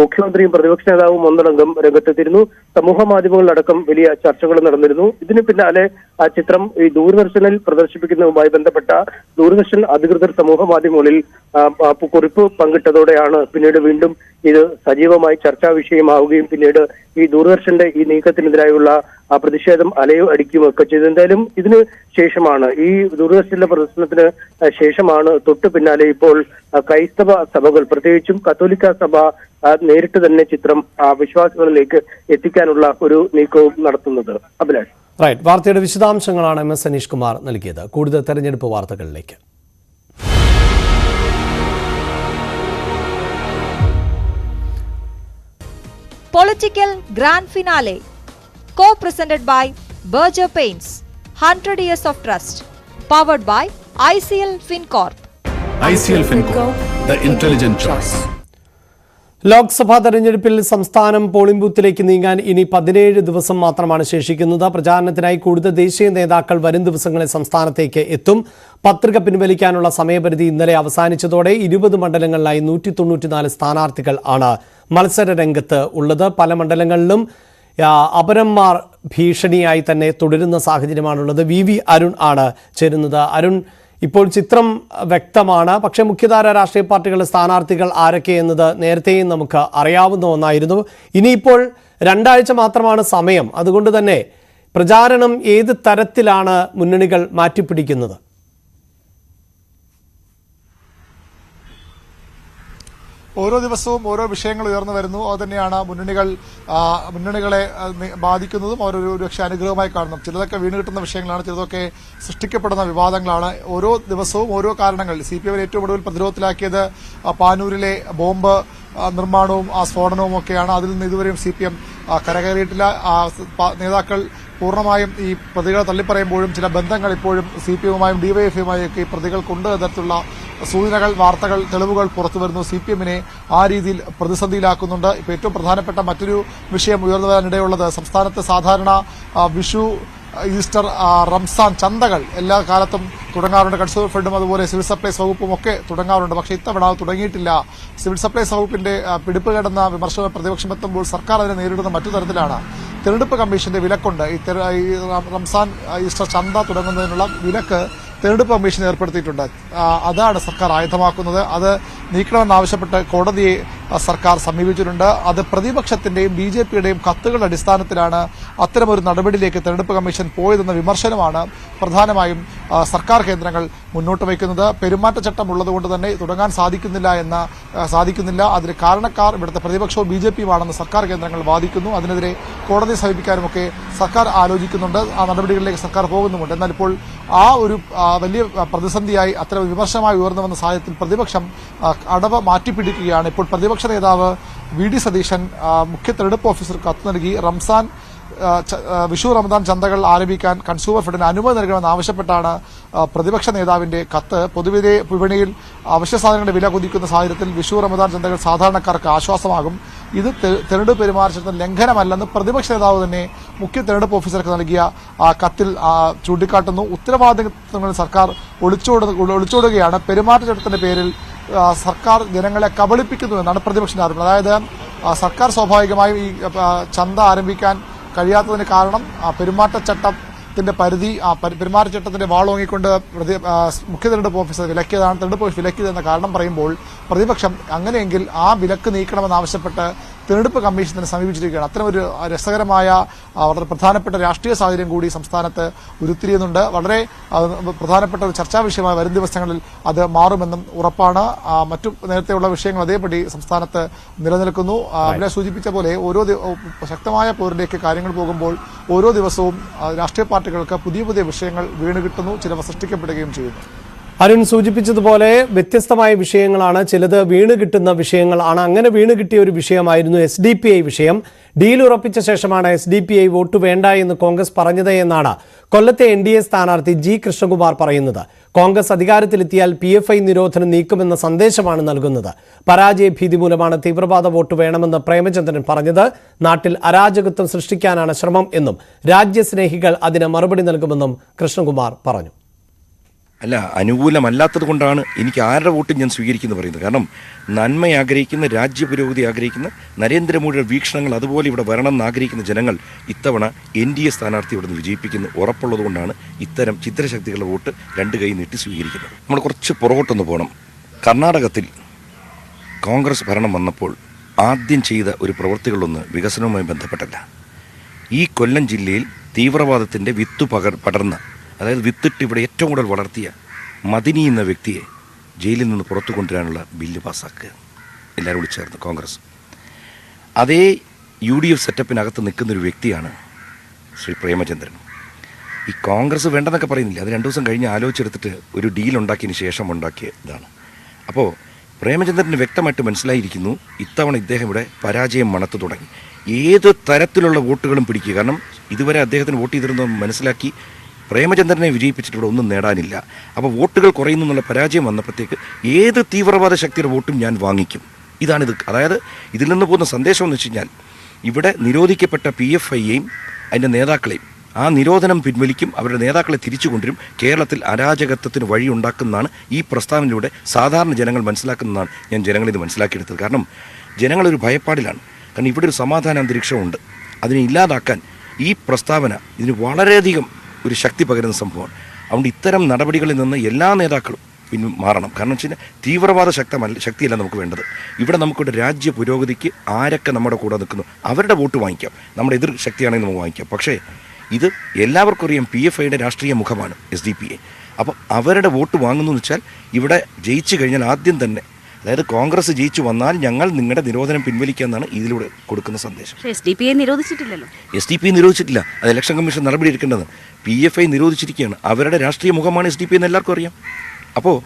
മുഖ്യമന്ത്രിയും പ്രതിപക്ഷ നേതാവും ഒന്നടങ്കം രംഗത്തെത്തിയിരുന്നു. സമൂഹ മാധ്യമങ്ങളിലടക്കം വലിയ ചർച്ചകൾ നടന്നിരുന്നു. ഇതിന് പിന്നാലെ ആ ചിത്രം ഈ ദൂരദർശനിൽ പ്രദർശിപ്പിക്കുന്നതുമായി ബന്ധപ്പെട്ട ദൂരദർശൻ അധികൃതർ സമൂഹ മാധ്യമങ്ങളിൽ കുറിപ്പ് പങ്കിട്ടതോടെയാണ് പിന്നീട് വീണ്ടും ഇത് സജീവമായി ചർച്ചാ വിഷയമാവുകയും പിന്നീട് ഈ ദൂരദർശന്റെ ഈ നീക്കത്തിനെതിരായുള്ള പ്രതിഷേധം അലയോ അടിക്കുകയൊക്കെ ചെയ്തു. എന്തായാലും ഇതിന് ശേഷമാണ്, ഈ ദൂരദർശന്റെ പ്രദർശനത്തിന് ശേഷമാണ് തൊട്ടു പിന്നാലെ ഇപ്പോൾ ക്രൈസ്തവ സഭകൾ, പ്രത്യേകിച്ചും കത്തോലിക്ക സഭ നേരിട്ട് തന്നെ ചിത്രം വിശ്വാസികളിലേക്ക് എത്തിക്കാനുള്ള ഒരു നീക്കവും നടത്തുന്നത്. അഭിലാഷ്. റൈറ്റ്. വാർത്തയുടെ വിശദാംശങ്ങളാണ് MS അനീഷ് കുമാർ നൽകിയത്. കൂടുതൽ തെരഞ്ഞെടുപ്പ് വാർത്തകളിലേക്ക്. Political Grand Finale, co-presented by Berger Paints, 100 years of trust, powered by ICL FinCorp. ICL FinCorp, the intelligent choice. Lok Sabha തെരഞ്ഞെടുപ്പിൽ സംസ്ഥാനം പോളിംഗ് ബൂത്തിലേക്ക് നീങ്ങാൻ ഇനി 17 ദിവസം മാത്രമാണ് ശേഷിക്കുന്നത്. പ്രചാരണത്തിനായി കൂടുതൽ ദേശീയ നേതാക്കൾ വരും ദിവസങ്ങളിൽ സംസ്ഥാനത്തേക്ക് എത്തും. പത്രിക പിൻവലിക്കാനുള്ള സമയപരിധി ഇന്നലെ അവസാനിച്ചതോടെ 20 മണ്ഡലങ്ങളിലായി 194 സ്ഥാനാർത്ഥികൾ ആണ് മത്സര രംഗത്ത് ഉള്ളത്. പല മണ്ഡലങ്ങളിലും അപരന്മാർ ഭീഷണിയായി തന്നെ തുടരുന്ന സാഹചര്യമാണുള്ളത്. VV അരുൺ ആണ് ചേരുന്നത്. അരുൺ, ഇപ്പോൾ ചിത്രം വ്യക്തമാണ്, പക്ഷേ മുഖ്യധാര രാഷ്ട്രീയ പാർട്ടികളുടെ സ്ഥാനാർത്ഥികൾ ആരൊക്കെ എന്നത് നേരത്തെയും നമുക്ക് അറിയാവുന്ന ഒന്നായിരുന്നു. ഇനിയിപ്പോൾ 2 ആഴ്ച മാത്രമാണ് സമയം. അതുകൊണ്ട് തന്നെ പ്രചാരണം ഏത് തരത്തിലാണ് മുന്നണികൾ മാറ്റിപ്പിടിക്കുന്നത്? ഓരോ ദിവസവും ഓരോ വിഷയങ്ങൾ ഉയർന്നു വരുന്നു. അത് തന്നെയാണ് മുന്നണികളെ ബാധിക്കുന്നതും അവരൊരു രക്ഷ അനുഗ്രഹമായി കാണുന്നു. ചിലതൊക്കെ വീണ് കിട്ടുന്ന വിഷയങ്ങളാണ്, ചിലതൊക്കെ സൃഷ്ടിക്കപ്പെടുന്ന വിവാദങ്ങളാണ്. ഓരോ ദിവസവും ഓരോ കാരണങ്ങൾ. CPM ഏറ്റവും ഒടുവിൽ പ്രതിരോധത്തിലാക്കിയത് പാനൂരിലെ ബോംബ് നിർമ്മാണവും ആ സ്ഫോടനവും ഒക്കെയാണ്. അതിൽ നിന്ന് ഇതുവരെയും CPM കരകയറിയിട്ടില്ല. നേതാക്കൾ പൂർണ്ണമായും ഈ പ്രതികളെ തള്ളിപ്പറയുമ്പോഴും ചില ബന്ധങ്ങൾ ഇപ്പോഴും CPM-ഉമായും DYFI-യുമായും ഒക്കെ ഈ പ്രതികൾക്കുണ്ട് തരത്തിലുള്ള സൂചനകൾ, വാർത്തകൾ, തെളിവുകൾ പുറത്തുവരുന്നു. CPM-നെ ആ രീതിയിൽ പ്രതിസന്ധിയിലാക്കുന്നുണ്ട്. ഇപ്പോൾ ഏറ്റവും പ്രധാനപ്പെട്ട മറ്റൊരു വിഷയം ഉയർന്നു വരാനിടയുള്ളത്, സംസ്ഥാനത്ത് സാധാരണ വിഷു, ഈസ്റ്റർ, റംസാൻ ചന്തകൾ എല്ലാ കാലത്തും തുടങ്ങാറുണ്ട്. കൺസ്യൂമർ ഫെഡും അതുപോലെ സിവിൽ സപ്ലൈസ് വകുപ്പും ഒക്കെ തുടങ്ങാറുണ്ട്. പക്ഷേ ഇത്തവണ തുടങ്ങിയിട്ടില്ല. സിവിൽ സപ്ലൈസ് വകുപ്പിന്റെ പിടിപ്പ് കിടന്ന വിമർശനം പ്രതിപക്ഷം എത്തുമ്പോൾ സർക്കാർ അതിനെ നേരിടുന്ന മറ്റു തരത്തിലാണ്. തെരഞ്ഞെടുപ്പ് കമ്മീഷന്റെ വിലക്കുണ്ട്. ഈ റംസാൻ, ഈസ്റ്റർ ചന്ത തുടങ്ങുന്നതിനുള്ള വിലക്ക് തെരഞ്ഞെടുപ്പ് കമ്മീഷൻ ഏർപ്പെടുത്തിയിട്ടുണ്ട്. അതാണ് സർക്കാർ ആയുധമാക്കുന്നത്. അത് നീക്കണമെന്നാവശ്യപ്പെട്ട് കോടതിയെ സർക്കാർ സമീപിച്ചിട്ടുണ്ട്. അത് പ്രതിപക്ഷത്തിന്റെയും BJP-യുടെയും കത്തുകളുടെ അടിസ്ഥാനത്തിലാണ് അത്തരമൊരു നടപടിയിലേക്ക് തെരഞ്ഞെടുപ്പ് കമ്മീഷൻ പോയതെന്ന വിമർശനമാണ് പ്രധാനമായും സർക്കാർ കേന്ദ്രങ്ങൾ മുന്നോട്ട് വയ്ക്കുന്നത്. പെരുമാറ്റച്ചട്ടം ഉള്ളതുകൊണ്ട് തന്നെ തുടങ്ങാൻ സാധിക്കുന്നില്ല. അതിന് കാരണക്കാർ ഇവിടുത്തെ പ്രതിപക്ഷവും BJP-യുമാണെന്ന് സർക്കാർ കേന്ദ്രങ്ങൾ വാദിക്കുന്നു. അതിനെതിരെ കോടതിയെ സമീപിക്കാനുമൊക്കെ സർക്കാർ ആലോചിക്കുന്നുണ്ട്. ആ നടപടികളിലേക്ക് സർക്കാർ പോകുന്നുമുണ്ട്. എന്നാൽ ഇപ്പോൾ ആ ഒരു വലിയ പ്രതിസന്ധിയായി അത്തരം വിമർശനമായി ഉയർന്നു വന്ന സാഹചര്യത്തിൽ പ്രതിപക്ഷം അടവ് മാറ്റിപ്പിടിക്കുകയാണ്. ഇപ്പോൾ പ്രതിപക്ഷ നേതാവ് VD സതീശൻ മുഖ്യ തെരഞ്ഞെടുപ്പ് ഓഫീസർക്ക് കത്ത് നൽകി വിഷു റമദാൻ ചന്തകൾ ആരംഭിക്കാൻ കൺസ്യൂമർ ഫെഡിന് അനുമതി നൽകണമെന്ന് ആവശ്യപ്പെട്ടാണ് പ്രതിപക്ഷ നേതാവിന്റെ കത്ത്. പൊതുവിലെ വിപണിയിൽ അവശ്യ സാധനങ്ങളുടെ വില കുതിക്കുന്ന സാഹചര്യത്തിൽ വിഷു റമദാൻ ചന്തകൾ സാധാരണക്കാർക്ക് ആശ്വാസമാകും. ഇത് തെരഞ്ഞെടുപ്പ് പെരുമാറ്റച്ചട്ടം ലംഘനമല്ലെന്ന് പ്രതിപക്ഷ നേതാവ് തന്നെ മുഖ്യ തെരഞ്ഞെടുപ്പ് ഓഫീസർക്ക് നൽകിയ കത്തിൽ ചൂണ്ടിക്കാട്ടുന്നു. ഉത്തരവാദിത്തങ്ങൾ സർക്കാർ ഒളിച്ചോടുകയാണ്. പെരുമാറ്റച്ചട്ടത്തിന്റെ പേരിൽ സർക്കാർ ജനങ്ങളെ കബളിപ്പിക്കുന്നു എന്നാണ് പ്രതിപക്ഷത്തിന്റെ ആരോപണം. അതായത് സർക്കാർ സ്വാഭാവികമായും ഈ ചന്ത ആരംഭിക്കാൻ കഴിയാത്തതിന് കാരണം പെരുമാറ്റച്ചട്ടത്തിന്റെ പരിധി, പെരുമാറ്റച്ചട്ടത്തിന്റെ വാളോങ്ങിക്കൊണ്ട് മുഖ്യ തെരഞ്ഞെടുപ്പ് ഓഫീസർ വിലക്കിയതാണ്. തെരഞ്ഞെടുപ്പ് ഓഫീസ് വിലക്കിയതെന്ന കാരണം പറയുമ്പോൾ പ്രതിപക്ഷം അങ്ങനെയെങ്കിൽ ആ വിലക്ക് നീക്കണമെന്നാവശ്യപ്പെട്ട് തെരഞ്ഞെടുപ്പ് കമ്മീഷനെ സമീപിച്ചിരിക്കുകയാണ്. അത്തരമൊരു രസകരമായ വളരെ പ്രധാനപ്പെട്ട രാഷ്ട്രീയ സാഹചര്യം കൂടി സംസ്ഥാനത്ത് ഉരുത്തിരിയുന്നുണ്ട്. വളരെ പ്രധാനപ്പെട്ട ഒരു ചർച്ചാ വിഷയമായി വരും ദിവസങ്ങളിൽ അത് മാറുമെന്നും ഉറപ്പാണ്. മറ്റു നേരത്തെയുള്ള വിഷയങ്ങൾ അതേപടി സംസ്ഥാനത്ത് നിലനിൽക്കുന്നു. ഇവിടെ സൂചിപ്പിച്ച പോലെ ഓരോ ശക്തമായ പോരിലേക്ക് കാര്യങ്ങൾ പോകുമ്പോൾ ഓരോ ദിവസവും രാഷ്ട്രീയ പാർട്ടികൾക്ക് പുതിയ വിഷയങ്ങൾ വീണ് കിട്ടുന്നു, ചിലവ സൃഷ്ടിക്കപ്പെടുകയും ചെയ്യുന്നു. അരുൺ സൂചിപ്പിച്ചതുപോലെ വ്യത്യസ്തമായ വിഷയങ്ങളാണ്, ചിലത് വീണ് കിട്ടുന്ന വിഷയങ്ങളാണ്. അങ്ങനെ വീണ് കിട്ടിയ ഒരു വിഷയമായിരുന്നു SDPI വിഷയം. ഡീൽ ഉറപ്പിച്ച ശേഷമാണ് SDPI വോട്ട് വേണ്ട എന്ന് കോൺഗ്രസ് പറഞ്ഞത് എന്നാണ് കൊല്ലത്തെ NDA സ്ഥാനാർത്ഥി G കൃഷ്ണകുമാർ പറയുന്നത്. കോൺഗ്രസ് അധികാരത്തിലെത്തിയാൽ PFI നിരോധനം നീക്കുമെന്ന സന്ദേശമാണ് നൽകുന്നത്. പരാജയ ഭീതി മൂലമാണ് തീവ്രവാദ വോട്ട് വേണമെന്ന് പ്രേമചന്ദ്രൻ പറഞ്ഞത്. നാട്ടിൽ അരാജകത്വം സൃഷ്ടിക്കാനാണ് ശ്രമം എന്നും രാജ്യസ്നേഹികൾ അതിന് മറുപടി നൽകുമെന്നും കൃഷ്ണകുമാർ പറഞ്ഞു. അല്ല, അനുകൂലമല്ലാത്തത് കൊണ്ടാണ് എനിക്ക് ആരുടെ വോട്ടും ഞാൻ സ്വീകരിക്കുന്നു പറയുന്നത്. കാരണം നന്മ ആഗ്രഹിക്കുന്ന, രാജ്യപുരോഗതി ആഗ്രഹിക്കുന്ന, നരേന്ദ്രമോദിയുടെ വീക്ഷണങ്ങൾ അതുപോലെ ഇവിടെ വരണം എന്ന് ആഗ്രഹിക്കുന്ന ജനങ്ങൾ ഇത്തവണ NDA സ്ഥാനാർത്ഥി ഇവിടെ നിന്ന് വിജയിപ്പിക്കുന്നു ഉറപ്പുള്ളത് കൊണ്ടാണ് ഇത്തരം ചിത്രശക്തികളുടെ വോട്ട് രണ്ട് കൈ നീട്ടി സ്വീകരിക്കുന്നത്. നമ്മൾ കുറച്ച് പുറകോട്ടൊന്ന് പോകണം. കർണാടകത്തിൽ കോൺഗ്രസ് ഭരണം വന്നപ്പോൾ ആദ്യം ചെയ്ത ഒരു പ്രവൃത്തികളൊന്ന് വികസനവുമായി ബന്ധപ്പെട്ടല്ല. ഈ കൊല്ലം ജില്ലയിൽ തീവ്രവാദത്തിൻ്റെ വിത്ത് പടർന്ന, അതായത് വിത്തിട്ട് ഇവിടെ ഏറ്റവും കൂടുതൽ വളർത്തിയ മദിനി എന്ന വ്യക്തിയെ ജയിലിൽ നിന്ന് പുറത്തു കൊണ്ടുവരാനുള്ള ബില്ല് പാസ്സാക്കുക എല്ലാവരും കൂടി ചേർന്ന് കോൺഗ്രസ്. അതേ UDF സെറ്റപ്പിനകത്ത് നിൽക്കുന്നൊരു വ്യക്തിയാണ് ശ്രീ പ്രേമചന്ദ്രൻ. ഈ കോൺഗ്രസ് വേണ്ടെന്നൊക്കെ പറയുന്നില്ല, അത് 2 ദിവസം കഴിഞ്ഞ് ആലോചിച്ചെടുത്തിട്ട് ഒരു ഡീൽ ഉണ്ടാക്കിയതിന് ശേഷം ഉണ്ടാക്കിയ ഇതാണ്. അപ്പോൾ പ്രേമചന്ദ്രന് വ്യക്തമായിട്ട് മനസ്സിലായിരിക്കുന്നു ഇത്തവണ ഇദ്ദേഹം ഇവിടെ പരാജയം മണത്തു തുടങ്ങി. ഏത് തരത്തിലുള്ള വോട്ടുകളും പിടിക്കുക. കാരണം ഇതുവരെ അദ്ദേഹത്തിന് വോട്ട് ചെയ്തിരുന്നത് മനസ്സിലാക്കി പ്രേമചന്ദ്രനെ വിജയിപ്പിച്ചിട്ട് ഇവിടെ ഒന്നും നേടാനില്ല. അപ്പോൾ വോട്ടുകൾ കുറയുന്നു എന്നുള്ള പരാജയം വന്നപ്പോഴത്തേക്ക് ഏത് തീവ്രവാദ ശക്തിയുടെ വോട്ടും ഞാൻ വാങ്ങിക്കും. ഇതാണിത്. അതായത് ഇതിൽ നിന്ന് പോകുന്ന സന്ദേശം എന്ന് വെച്ച് കഴിഞ്ഞാൽ ഇവിടെ നിരോധിക്കപ്പെട്ട PFIയെയും അതിൻ്റെ നേതാക്കളെയും ആ നിരോധനം പിൻവലിക്കും, അവരുടെ നേതാക്കളെ തിരിച്ചു കൊണ്ടുവരും, കേരളത്തിൽ അരാജകത്വത്തിന് വഴിയുണ്ടാക്കുന്നതാണ് ഈ പ്രസ്താവനയിലൂടെ സാധാരണ ജനങ്ങൾ മനസ്സിലാക്കുന്നതാണ് ഞാൻ ജനങ്ങളിത് മനസ്സിലാക്കിയെടുത്തത്. കാരണം ജനങ്ങളൊരു ഭയപ്പാടിലാണ്. കാരണം ഇവിടെ ഒരു സമാധാന അന്തരീക്ഷമുണ്ട്. അതിനെ ഇല്ലാതാക്കാൻ ഈ പ്രസ്താവന ഇതിന് വളരെയധികം ഒരു ശക്തി പകരുന്ന സംഭവമാണ്. അതുകൊണ്ട് ഇത്തരം നടപടികളിൽ നിന്ന് എല്ലാ നേതാക്കളും മാറണം. കാരണം വെച്ച് കഴിഞ്ഞാൽ തീവ്രവാദ ശക്തിയല്ല നമുക്ക് വേണ്ടത്. ഇവിടെ നമുക്കിവിടെ രാജ്യ പുരോഗതിക്ക് ആരൊക്കെ നമ്മുടെ കൂടെ നിൽക്കുന്നു അവരുടെ വോട്ട് വാങ്ങിക്കാം, നമ്മുടെ എതിർ ശക്തിയാണെങ്കിൽ നമുക്ക് വാങ്ങിക്കാം. പക്ഷേ ഇത് എല്ലാവർക്കും അറിയാം PFIയുടെ രാഷ്ട്രീയ മുഖമാണ് SDPI. അപ്പോൾ അവരുടെ വോട്ട് വാങ്ങുന്നു എന്ന് വെച്ചാൽ ഇവിടെ ജയിച്ചു കഴിഞ്ഞാൽ ആദ്യം തന്നെ, അതായത് കോൺഗ്രസ് ജയിച്ചു വന്നാൽ ഞങ്ങൾ നിങ്ങളുടെ നിരോധനം പിൻവലിക്കാമെന്നാണ് ഇതിലൂടെ കൊടുക്കുന്ന സന്ദേശം. SDPI നിരോധിച്ചിട്ടില്ലല്ലോ. SDPI നിരോധിച്ചിട്ടില്ല, അത് ഇലക്ഷൻ കമ്മീഷൻ നടപടി എടുക്കേണ്ടത്. PFI നിരോധിച്ചിരിക്കുകയാണ്. അവരുടെ രാഷ്ട്രീയ മുഖമാണ് SDPI എന്ന് എല്ലാവർക്കും അറിയാം. അപ്പോൾ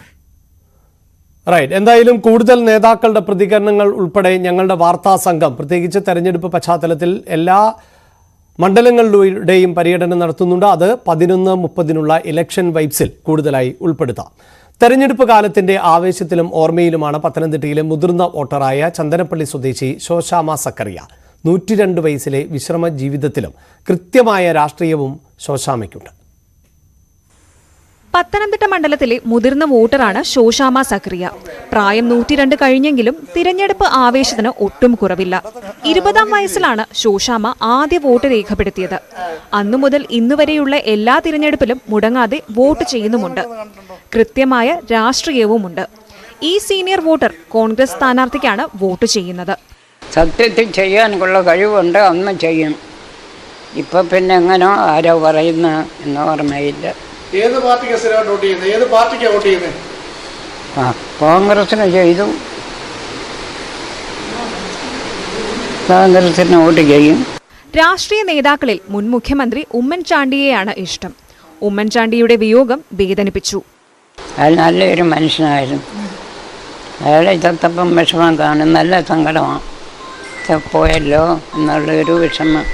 റൈറ്റ്, എന്തായാലും കൂടുതൽ നേതാക്കളുടെ പ്രതികരണങ്ങൾ ഉൾപ്പെടെ ഞങ്ങളുടെ വാർത്താ സംഘം പ്രത്യേകിച്ച് തെരഞ്ഞെടുപ്പ് പശ്ചാത്തലത്തിൽ എല്ലാ മണ്ഡലങ്ങളിലൂടെയും പര്യടനം നടത്തുന്നുണ്ട്. അത് 11:30 ഇലക്ഷൻ വൈബ്സിൽ കൂടുതലായി ഉൾപ്പെടുത്താം. തെരഞ്ഞെടുപ്പ് കാലത്തിന്റെ ആവേശത്തിലും ഓർമ്മയിലുമാണ് പത്തനംതിട്ടയിലെ മുതിർന്ന വോട്ടറായ ചന്ദനപ്പള്ളി സ്വദേശി ശോശാമ സക്കറിയ. 102 വയസ്സിലെ വിശ്രമ ജീവിതത്തിലും കൃത്യമായ രാഷ്ട്രീയവും ശോശാമയ്ക്കുണ്ട്. പത്തനംതിട്ട മണ്ഡലത്തിലെ മുതിർന്ന വോട്ടറാണ് ശോശാമ സക്കറിയ. പ്രായം 102 കഴിഞ്ഞെങ്കിലും തിരഞ്ഞെടുപ്പ് ആവേശത്തിന് ഒട്ടും കുറവില്ല. 20-ാം വയസ്സിലാണ് ശോശാമ ആദ്യ വോട്ട് രേഖപ്പെടുത്തിയത്. അന്നു മുതൽ ഇന്നുവരെയുള്ള എല്ലാ തിരഞ്ഞെടുപ്പിലും മുടങ്ങാതെ വോട്ട് ചെയ്യുന്നുമുണ്ട്. കൃത്യമായ രാഷ്ട്രീയവുമുണ്ട്. ഈ സീനിയർ വോട്ടർ കോൺഗ്രസ് സ്ഥാനാർത്ഥിക്കാണ് വോട്ട് ചെയ്യുന്നത്. സത്യത്തിൽ ചെയ്യാനുള്ള കഴിവുണ്ട്, അന്ന് ചെയ്യും. ഇപ്പം പിന്നെ എങ്ങനോ ആരോ പറയുന്ന എന്ന് ഓർമ്മയില്ല. ഏത് പാർട്ടിക്ക് സ്ഥിരമായിട്ട് വോട്ട് ചെയ്യുന്നത്? ഏത് പാർട്ടിക്കാണ് വോട്ട് ചെയ്യുന്നത്? കോൺഗ്രസിന് ചെയ്തു, കോൺഗ്രസിന് വോട്ട് ചെയ്യും. രാഷ്ട്രീയ നേതാക്കളിൽ മുൻ മുഖ്യമന്ത്രി ഉമ്മൻചാണ്ടിയെയാണ് ഇഷ്ടം. ഉമ്മൻചാണ്ടിയുടെ വിയോഗം വേദനിപ്പിച്ചു. അയാൾ നല്ലൊരു മനുഷ്യനായിരുന്നു. അയാളെ ചത്തപ്പം വിഷമം കാണും, നല്ല സങ്കടമാണ്. പോയല്ലോ എന്നുള്ളൊരു വിഷമം.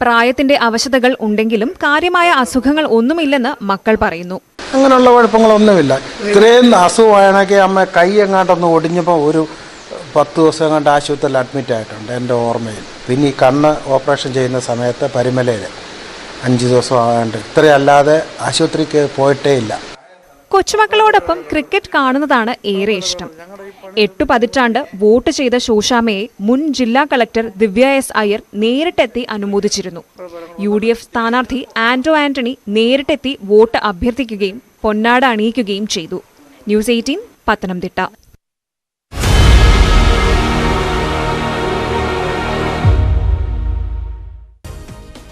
പ്രായത്തിന്റെ അവശതകൾ ഉണ്ടെങ്കിലും കാര്യമായ അസുഖങ്ങൾ ഒന്നുമില്ലെന്ന് മക്കൾ പറയുന്നു. അങ്ങനെയുള്ള കുഴപ്പങ്ങളൊന്നുമില്ല. ഇത്രയും അസുഖമാണെങ്കിൽ അമ്മ കൈ എങ്ങാണ്ടൊന്ന് ഒടിഞ്ഞപ്പോൾ ഒരു 10 ദിവസം എങ്ങാണ്ട് ആശുപത്രിയിൽ അഡ്മിറ്റ് ആയിട്ടുണ്ട് എൻ്റെ ഓർമ്മയിൽ. പിന്നെ ഈ കണ്ണ് ഓപ്പറേഷൻ ചെയ്യുന്ന സമയത്ത് പരിമലയിൽ 5 ദിവസം ആകാണ്ട്, ഇത്രയല്ലാതെ ആശുപത്രിക്ക് പോയിട്ടേ ഇല്ല. കൊച്ചുമക്കളോടൊപ്പം ക്രിക്കറ്റ് കാണുന്നതാണ് ഏറെ ഇഷ്ടം. 8 പതിറ്റാണ്ട് വോട്ട് ചെയ്ത ശോശാമയെ മുൻ ജില്ലാ കളക്ടർ ദിവ്യ S. അയ്യർ നേരിട്ടെത്തി അനുമോദിച്ചിരുന്നു. UDF സ്ഥാനാർത്ഥി ആന്റോ ആന്റണി നേരിട്ടെത്തി വോട്ട് അഭ്യർത്ഥിക്കുകയും പൊന്നാട അണിയിക്കുകയും ചെയ്തു. News 18 Pathanamthitta.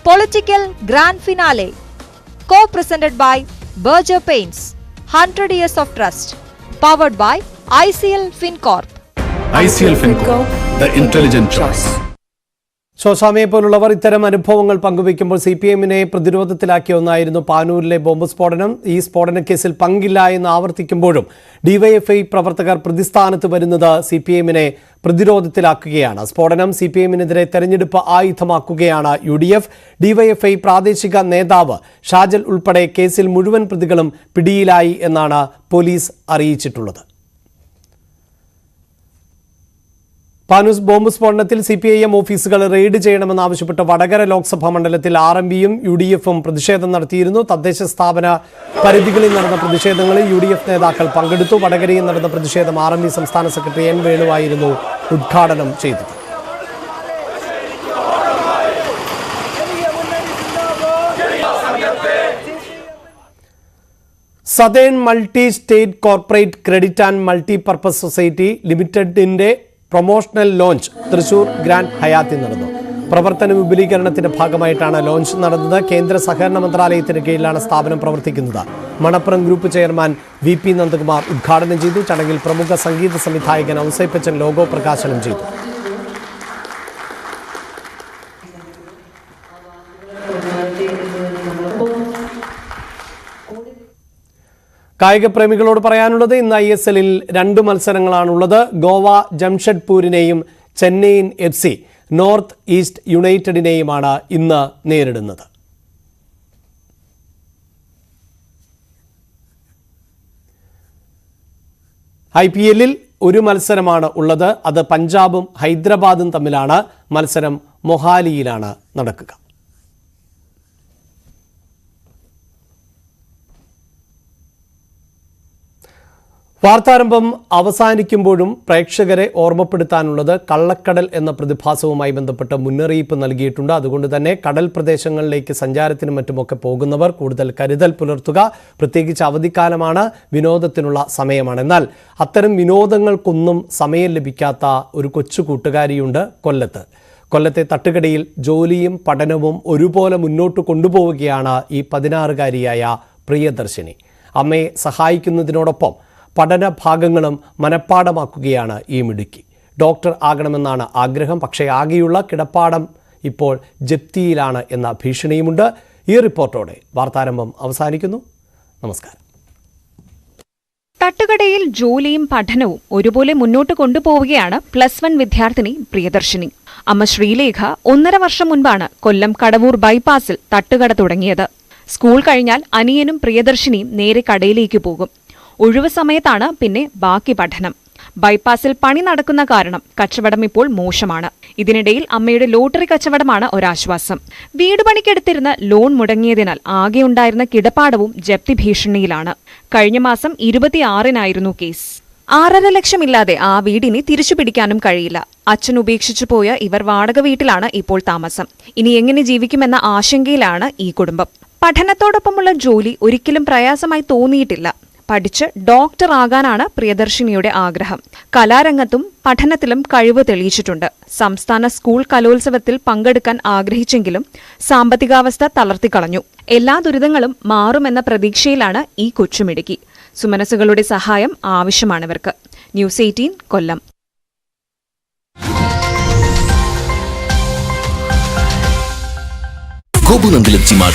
Political Grand Finale, co-presented by Berger Paints, 100 years of trust, powered by ICL FinCorp. ICL FinCorp, the intelligent choice. ശോശാമയെ പോലുള്ളവർ ഇത്തരം അനുഭവങ്ങൾ പങ്കുവയ്ക്കുമ്പോൾ CPM-നെ പ്രതിരോധത്തിലാക്കിയ ഒന്നായിരുന്നു പാനൂരിലെ ബോംബ് സ്ഫോടനം. ഈ സ്ഫോടന കേസിൽ പങ്കില്ല എന്ന് ആവർത്തിക്കുമ്പോഴും DYFI പ്രവർത്തകർ പ്രതിസ്ഥാനത്ത് വരുന്നത് CPM-നെ പ്രതിരോധത്തിലാക്കുകയാണ്. സ്ഫോടനം CPM-നെതിരെ തെരഞ്ഞെടുപ്പ് ആയുധമാക്കുകയാണ് UDF. DYFI പ്രാദേശിക നേതാവ് ഷാജൽ ഉൾപ്പെടെ കേസിൽ മുഴുവൻ പ്രതികളും പിടിയിലായി എന്നാണ് പോലീസ് അറിയിച്ചിട്ടുള്ളത്. പാനൂസ് ബോംബ് സ്ഫോടനത്തിൽ CPIM ഓഫീസുകൾ റെയ്ഡ് ചെയ്യണമെന്നാവശ്യപ്പെട്ട് വടകര ലോക്സഭാ മണ്ഡലത്തിൽ RMPയും UDFും പ്രതിഷേധം നടത്തിയിരുന്നു. തദ്ദേശ സ്ഥാപന പരിധികളിൽ നടന്ന പ്രതിഷേധങ്ങളിൽ UDF നേതാക്കൾ പങ്കെടുത്തു. വടകരയിൽ നടന്ന പ്രതിഷേധം RMP സംസ്ഥാന സെക്രട്ടറി N വേണുവായിരുന്നു ഉദ്ഘാടനം ചെയ്തത്. Southern multi state corporate credit and multipurpose society ലിമിറ്റഡിന്റെ പ്രൊമോഷണൽ ലോഞ്ച് തൃശൂർ ഗ്രാൻഡ് ഹയാത്തിൽ നടന്നു. പ്രവർത്തന വിപുലീകരണത്തിന്റെ ഭാഗമായിട്ടാണ് ലോഞ്ച് നടന്നത്. കേന്ദ്ര സഹകരണ മന്ത്രാലയത്തിന് കീഴിലാണ് സ്ഥാപനം പ്രവർത്തിക്കുന്നത്. Manappuram group chairman VP Nandakumar ഉദ്ഘാടനം ചെയ്തു. ചടങ്ങിൽ പ്രമുഖ സംഗീത സംവിധായകൻ ഔസേപ്പച്ചൻ ലോഗോ പ്രകാശനം ചെയ്തു. കായിക പ്രേമികളോട് പറയാനുള്ളത് ഇന്ന് ISL-ൽ 2 മത്സരങ്ങളാണുള്ളത്. ഗോവ ജംഷഡ്പൂരിനെയും ചെന്നൈയിൻ FC നോർത്ത് ഈസ്റ്റ് യുണൈറ്റഡിനെയുമാണ് ഇന്ന് നേരിടുന്നത്. IPL-ൽ 1 മത്സരമാണ് ഉള്ളത്. അത് പഞ്ചാബും ഹൈദരാബാദും തമ്മിലാണ്. മത്സരം മൊഹാലിയിലാണ് നടക്കുക. വാർത്താരംഭം അവസാനിക്കുമ്പോഴും പ്രേക്ഷകരെ ഓർമ്മപ്പെടുത്താനുള്ളത് കള്ളക്കടൽ എന്ന പ്രതിഭാസവുമായി ബന്ധപ്പെട്ട് മുന്നറിയിപ്പ് നൽകിയിട്ടുണ്ട്. അതുകൊണ്ട് തന്നെ കടൽ പ്രദേശങ്ങളിലേക്ക് സഞ്ചാരത്തിനും മറ്റുമൊക്കെ പോകുന്നവർ കൂടുതൽ കരുതൽ പുലർത്തുക. പ്രത്യേകിച്ച് അവധിക്കാലമാണ്, വിനോദത്തിനുള്ള സമയമാണ്. എന്നാൽ അത്തരം വിനോദങ്ങൾക്കൊന്നും സമയം ലഭിക്കാത്ത ഒരു കൊച്ചു കൂട്ടുകാരിയുണ്ട് കൊല്ലത്തെ തട്ടുകടയിൽ ജോലിയും പഠനവും ഒരുപോലെ മുന്നോട്ട് കൊണ്ടുപോവുകയാണ് ഈ 16-കാരിയായ പ്രിയദർശിനി. അമ്മയെ സഹായിക്കുന്നതിനോടൊപ്പം പഠന ഭാഗങ്ങളും മനഃപ്പാടമാക്കുകയാണ് ഈ മിടുക്കി. ഡോക്ടർ ആകണമെന്നാണ് ആഗ്രഹം. പക്ഷേ ആകെയുള്ള കിടപ്പാടം ഇപ്പോൾ ജപ്തിയിലാണ് എന്ന ഭീഷണിയുമുണ്ട്. ഈ റിപ്പോർട്ടോടെ വാർത്താരംഭം അവസാനിക്കുന്നു. നമസ്കാരം. തട്ടുകടയിൽ ജോലിയും പഠനവും ഒരുപോലെ മുന്നോട്ട് കൊണ്ടുപോവുകയാണ് +1 വിദ്യാർത്ഥിനി പ്രിയദർശിനി. അമ്മ ശ്രീലേഖ 1.5 വർഷം മുൻപാണ് കൊല്ലം കടവൂർ ബൈപ്പാസിൽ തട്ടുകട തുടങ്ങിയത്. സ്കൂൾ കഴിഞ്ഞാൽ അനിയനും പ്രിയദർശിനിയും നേരെ കടയിലേക്ക് പോകും. ഒഴിവു സമയത്താണ് പിന്നെ ബാക്കി പഠനം. ബൈപ്പാസിൽ പണി നടക്കുന്ന കാരണം കച്ചവടം ഇപ്പോൾ മോശമാണ്. ഇതിനിടയിൽ അമ്മയുടെ ലോട്ടറി കച്ചവടമാണ് ഒരാശ്വാസം. വീട് പണിക്കെടുത്തിരുന്ന ലോൺ മുടങ്ങിയതിനാൽ ആകെയുണ്ടായിരുന്ന കിടപ്പാടവും ജപ്തി ഭീഷണിയിലാണ്. കഴിഞ്ഞ മാസം 26-നായിരുന്നു കേസ്. 6.5 ലക്ഷമില്ലാതെ ആ വീടിനെ തിരിച്ചുപിടിക്കാനും കഴിയില്ല. അച്ഛൻ ഉപേക്ഷിച്ചു പോയ ഇവർ വാടക വീട്ടിലാണ് ഇപ്പോൾ താമസം. ഇനി എങ്ങനെ ജീവിക്കുമെന്ന ആശങ്കയിലാണ് ഈ കുടുംബം. പഠനത്തോടൊപ്പമുള്ള ജോലി ഒരിക്കലും പ്രയാസമായി തോന്നിയിട്ടില്ല. പഠിച്ച് ഡോക്ടർ ആകാനാണ് പ്രിയദർശിനിയുടെ ആഗ്രഹം. കലാരംഗത്തും പഠനത്തിലും കഴിവ് തെളിയിച്ചിട്ടുണ്ട്. സംസ്ഥാന സ്കൂൾ കലോത്സവത്തിൽ പങ്കെടുക്കാൻ ആഗ്രഹിച്ചെങ്കിലും സാമ്പത്തികാവസ്ഥ തളർത്തിക്കളഞ്ഞു. എല്ലാ ദുരിതങ്ങളും മാറുമെന്ന പ്രതീക്ഷയിലാണ് ഈ കൊച്ചുമിടുക്കി. സുമനസുകളുടെ സഹായം ആവശ്യമാണിവർക്ക്. ന്യൂസ് 18 കൊല്ലം. 고분은 글립지마